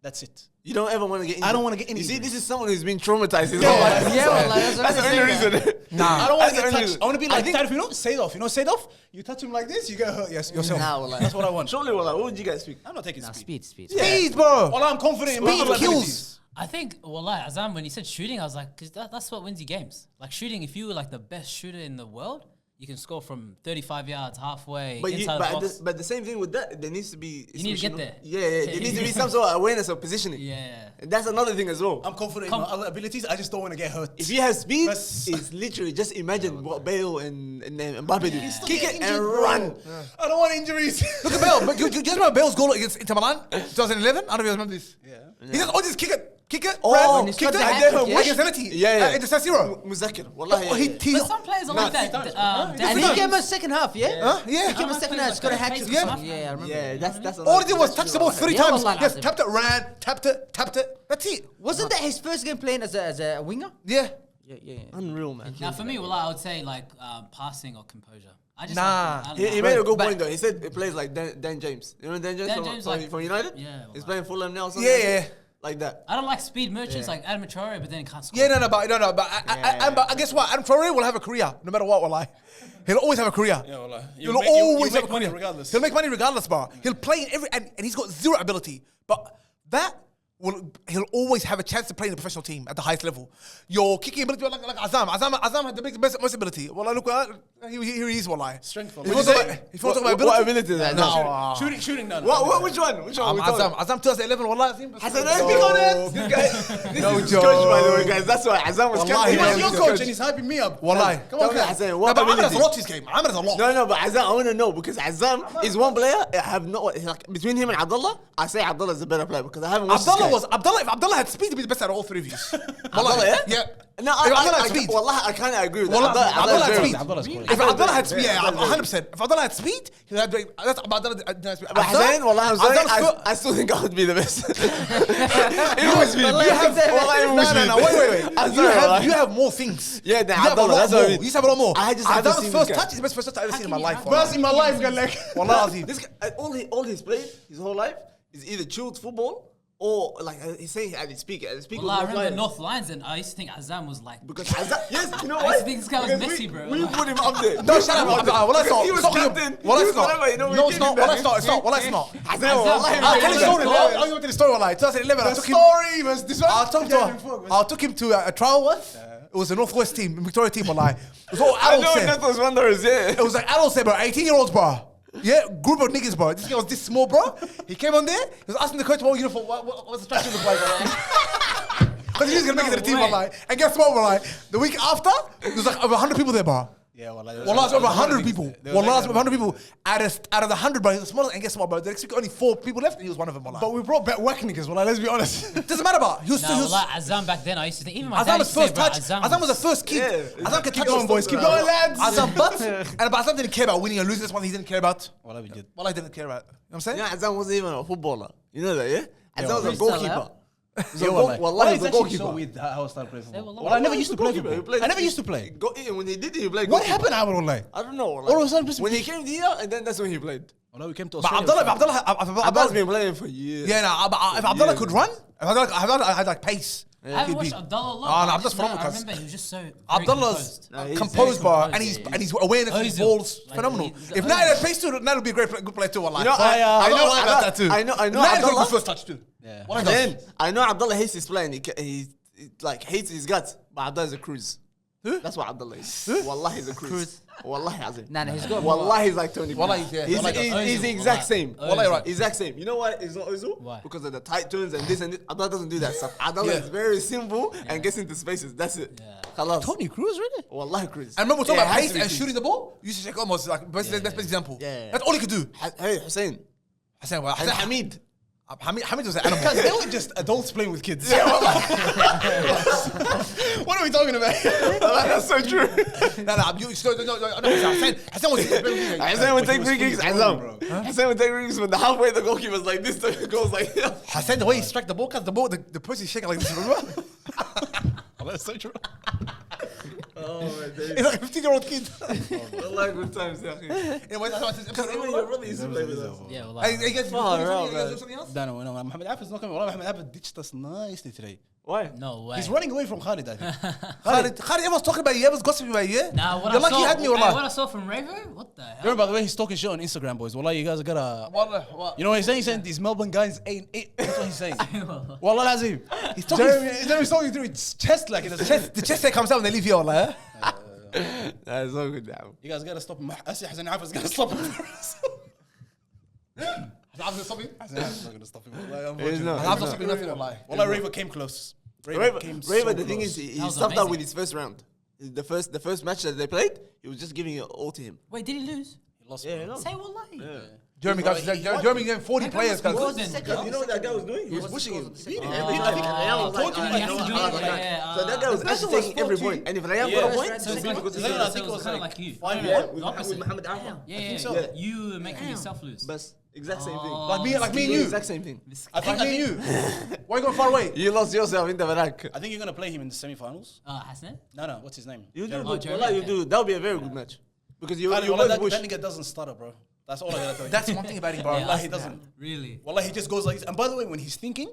That's it. You don't ever want to get injured. I don't wanna get You see, injured. this is someone who's been traumatized his whole life. Yeah, wallahi, that's That's the what I'm only saying. reason. I don't want That's to get the only touched. reason. I want to be I like think- that. You know, Seydorf. You know Seydorf? You touch him like this, you get hurt yourself. Nah, wallahi. That's what I want. Surely, Wallah, what would you guys speak? I'm not taking Nah, speed. speed. Speed, bro. Well, I'm confident in my Speed other kills. abilities. I think, like Azam, when he said shooting, I was like, because that's what wins you games. Like shooting, if you were like the best shooter in the world, you can score from 35 yards, halfway, inside the box. But the same thing with that, there needs to be. You need to get there. Yeah. There needs to be some sort of awareness of positioning. Yeah. And that's another thing as well. I'm confident in my other abilities. I just don't want to get hurt. If you have speed, That's- it's literally just imagine what Bale and Mbappe do. Still Kick get it injured, and bro. run. I don't want injuries. Look at Bale. But you just remember Bale's goal against Inter Milan, 2011. I don't know if you remember this. Yeah. He just kick it, Oh, ran, when he kicked scored it, the and hat-trick, then yeah? against Zenit. Yeah. In the San Siro. Muzakir. Wallahi. Oh, he But some players are like that. And he came a second half, yeah? Huh? Yeah. He came a second half, scored a hat trick. Yeah. Yeah, I remember. Yeah, that's All he did was touch the ball 3 Yeah, times. wallahi Yes, lazim. tapped it, ran, tapped it. That's it. Wasn't that his first game playing as a winger? Yeah. Yeah. unreal, man. Now, for me, I would say like passing or composure. I just Nah. I don't He know. made a good But- point though. He said he plays like Dan James. You know Dan James, Dan from, James, from, like- from United? Yeah, He's well, playing Fulham now or something. Yeah. Like that. I don't like speed merchants like Adam Traore, but then he can't score. Yeah, no. But I guess what? Adam Traore will have a career, no matter what. Wallahi, he'll always have a career. Yeah, wallah. He'll always have make a money career. regardless. He'll make money regardless, bro. He'll play in every, and he's got zero ability, but that. He'll always have a chance to play in the professional team at the highest level. Your kicking ability, like Azam. Azam had the most ability. Well, look, here he is, wallahi. Strength. If you want to talk about ability, What ability is that? No. Shooting, no. Which one? Which one? Azam 2011, wallahi. Hassan, don't speak on it. This guy, No this is joke. coach, by the way, guys. That's why Azam was Wallahi, He captain. was your coach and he's hyping me up. Wallahi. Come on, Tell me, guys. Hassan, No, what but Ahmed has ability? a lot to his game. Ahmed has a lot. No, but Azam, I want to know because Azam is one player. I have no like, between him and Abdullah. I say Abdullah is a better player because I haven't watched this guy. If Abdullah had speed, he'd be the best out of all 3 of you. Abdullah, yeah? Yeah. No, If Abdullah had speed. Wallahi, I kind of agree with that. Wallahi, Abdullah had very speed. good. Abdullah's good. If Abdullah had speed, Yeah, yeah, Abdullah. 100%. If Abdullah had speed, he had. That's Abdullah. But Hassan, Wallahi, I'm sorry, I still think I would be the best. It was me. No. Wait. I'm sorry, Wallahi. You have more things. Yeah, you than have a Abdullah, lot that's what I more. mean. You have a lot more. I just haven't Adam's seen first this guy. touch is the best first touch I've ever seen in my can you life. have- Wallahi. First in my life, Galek. Wallahi. This guy, all he's played his whole life is either chilled football or like he's saying at his peak. At his peak, Well, I was remember offline. North Lions, and I used to think Azam was like. Because Azam, yes, you know I what? used to think this guy was Because Messi, bro. We put him up there. No, shut up. Well, that's not. He was captain. Well, He that's was not. whatever, you know, we No, gave it's not. him Well, that. that's not. It's not. Well, that's not. Azam, wallahi, I'll tell you a story. Azam. I'll tell you the story. Wallahi. 2011, I The took him. story was this one. I took him to a trial once. It was a Northwest team, Victoria team, but like, it was all I adults know there. those Wanderers, yeah. It was like adults there, bro. 18-year-olds, bro. Yeah, group of niggas, bro. This guy was this small, bro. He came on there. He was asking the coach, "What uniform? What's the strategy look like?" Because he was gonna make it to the team, but like, and guess what, bro? Like, the week after, there was like over 100 people there, bro. Yeah, well, like, Well, last over 100 people. Well, last over 100 people. Out of the 100, bro, he was the smallest. And guess what, bro? The next week, only 4 people left, and he was one of them, bro. But we brought back whack niggas, well, like, let's be honest. Doesn't matter, bro. He was No, still. He was, like Azam back then, I used to think even my dad Azam was used to say, first bro, touch. Azam was the first kid. Yeah. Azam could Keep touch going, on boys. Keep going, lads. Azam, but Azam didn't care about winning or losing. This one he didn't care about. Well, we did. Well, I didn't care about. You know what I'm saying? Yeah, Azam wasn't even a footballer. You know that, yeah? Azam was a He's still goalkeeper. out. Yeah, Wallahi, it's he's a actually goalkeeper. so weird how I started playing football. wallah. Well, I never used to play Goalkeeper, football. he played- I never used to play. When he did it, he played What goalkeeper. happened, Amarullah? I don't know. All of a sudden, when he came here, and then that's when he played. Well, we came to But Australia. Abdallah's been playing for years. Yeah, no, if Abdullah could run, if Abdullah had like pace. I haven't he'd watched be- Abdullah a lot. Oh, no, I Abdullah's just know- phenomenal, I cuz. remember he was just so very Abdullah's No, he's composed, very bro, composed, and his awareness of his Ozil. balls, Like, phenomenal. he's If Ozil. Nat had pace too, Nat would be a great good player too. Wallahi. You know, I know about Abdullah- that too. I know Nat is a Abdullah- good first touch too. Yeah. What And he then does. I know Abdullah hates his play and he like hates his guts, but Abdullah is a cruise. That's what Abdullah is. Wallahi, he's a cruise. Wallahi, Azim. Nah, he's got more. Wallahi, he's like Tony. Wallahi, Blair. yeah. He's, Wallahi, he's the Ozil, exact wallahi. same. Wallahi, right. Exact same. You know why it's not Ozil? Why? Because of the tight turns and this and this. Abdullah doesn't do that stuff. Abdullah Yeah. is very simple and gets into spaces. That's it. Khalas. Tony Cruz, really? Wallahi, Chris. And remember, we're talking Yeah, about it has pace to be and Chris. shooting the ball. You should check almost like best example. Yeah. That's all he could do. Hey, Hussein. Hassan, And Hamid. Hamid was an animal. Because they were just adults playing with kids. What are we talking about? That's so true. No, Hassan was. Hassan would take free kicks. Hassan would take free kicks when the halfway the goalkeeper's like this, the goal's like Hassan, the way he struck the ball, cause the person shaking like this. Remember? Oh, that's so true. Oh my days. He's like a 15-year-old kid. Wallahi, good times, yeah. Anyway, that's what Because even your brother used to play with us. Yeah, well, Hey, you guys Far do out, something else? No, Mohamed Af's not coming. Mohamed Af ditched us nicely today. Why? no way. He's running away from Khaled, I think. Khaled, everyone's talking about you. Everyone's gossiping about you. Nah, what You're I lucky saw, you had me, hey, wallah. what I saw from Ravo, what the hell? Remember, by the way, he's talking shit on Instagram, boys. Wallah, you guys gotta... What? You know what he's saying? He's saying these Melbourne guys ain't it. That's what he's saying. Wallah, Lazim. He's talking. Jeremy's talking through his chest like it doesn't. The chest hair comes out when they leave here, wallah. That's so good now. You guys gotta stop him. Hassan Af's gonna stop him for us. I'm gonna stop you. Hassan Af's not gonna stop him. Wallah, He's not. I'm not stopping nothing, wallah. Wallah, Raver came close. Raver came so Raver, the thing close. is, he That was stopped out amazing. with his first round. The first match that they played, he was just giving it all to him. Wait, did he lose? He lost, Yeah, bro. no. Say wallahi. Jeremy got 40 players. That guy cuz. must be good You know what that guy was doing? He was pushing him. Beating him. Every time. Rayan was like, he has to do it. So that guy was actually taking every point. And if Rayan got a point, So it's like, because I think so it it was was kind of like like you. 5-1. yeah, The opposite. with Mohamed Afa. Yeah, so. yeah. You were making yourself lose. But exact same thing. Oh. Like me and you. Exact same thing. I think Me and you. Why are you going far away? You lost yourself in the Barak. I think you're gonna play him in the semi-finals. Hassan? No, what's his name? You do, Oh, good. Jeremy, Wallah, you okay. do. That'll be a very good match. Because you Wallah, both that push. nigga doesn't stutter, bro. That's all I gotta tell you. That's one thing about him, bro. Yeah, Wallah, he doesn't. Really? Wallah, he just goes like this. And by the way, when he's thinking,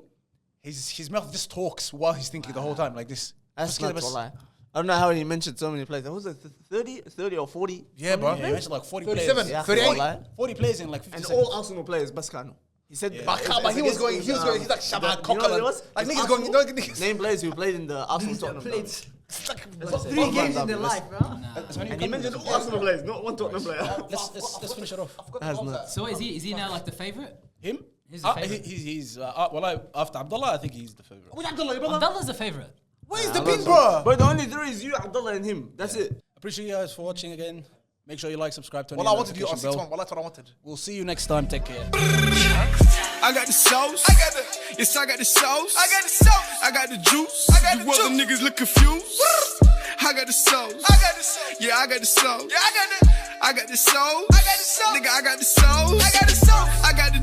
his mouth just talks while he's thinking the whole time like this. That's Just nuts, wallah. I don't know how he mentioned so many players. Was it 30 or 40? Yeah, bro. Yeah, he mentioned like 40 37. players. Yeah, 38. wallah. 40 players in like 50 And seconds. all Arsenal players, Baskano. He said, But he was going. He's like Shabbat you know what it Coquelin. was? Like It's niggas going. Arsenal. Niggas. Name players who played in the Arsenal Tottenham. Played That's 3 games in their life, bro. And he mentioned all Arsenal players, not one Tottenham player. Let's finish it off. That's nuts. So is he now like the favorite? Him? He's the favourite. He's after Abdullah, I think he's the favorite. Who's Abdullah, brother? Abdullah's the favorite. Where's the pin, bro? But the only three is you, Abdullah, and him. That's it. Appreciate you guys for watching again. Make sure you like, subscribe, turn Well, on I the wanted you on notification 6-1. bell. Well, that's what I wanted. We'll see you next time. Take care. I got the sauce. I got the. Yes, I got the sauce. I got the sauce. I got the juice. I got the juice. You other niggas look confused. I got the sauce. I got the sauce. Yeah, I got the sauce. Yeah, I got the sauce. I got the sauce. Nigga, I got the sauce. I got the sauce. I got the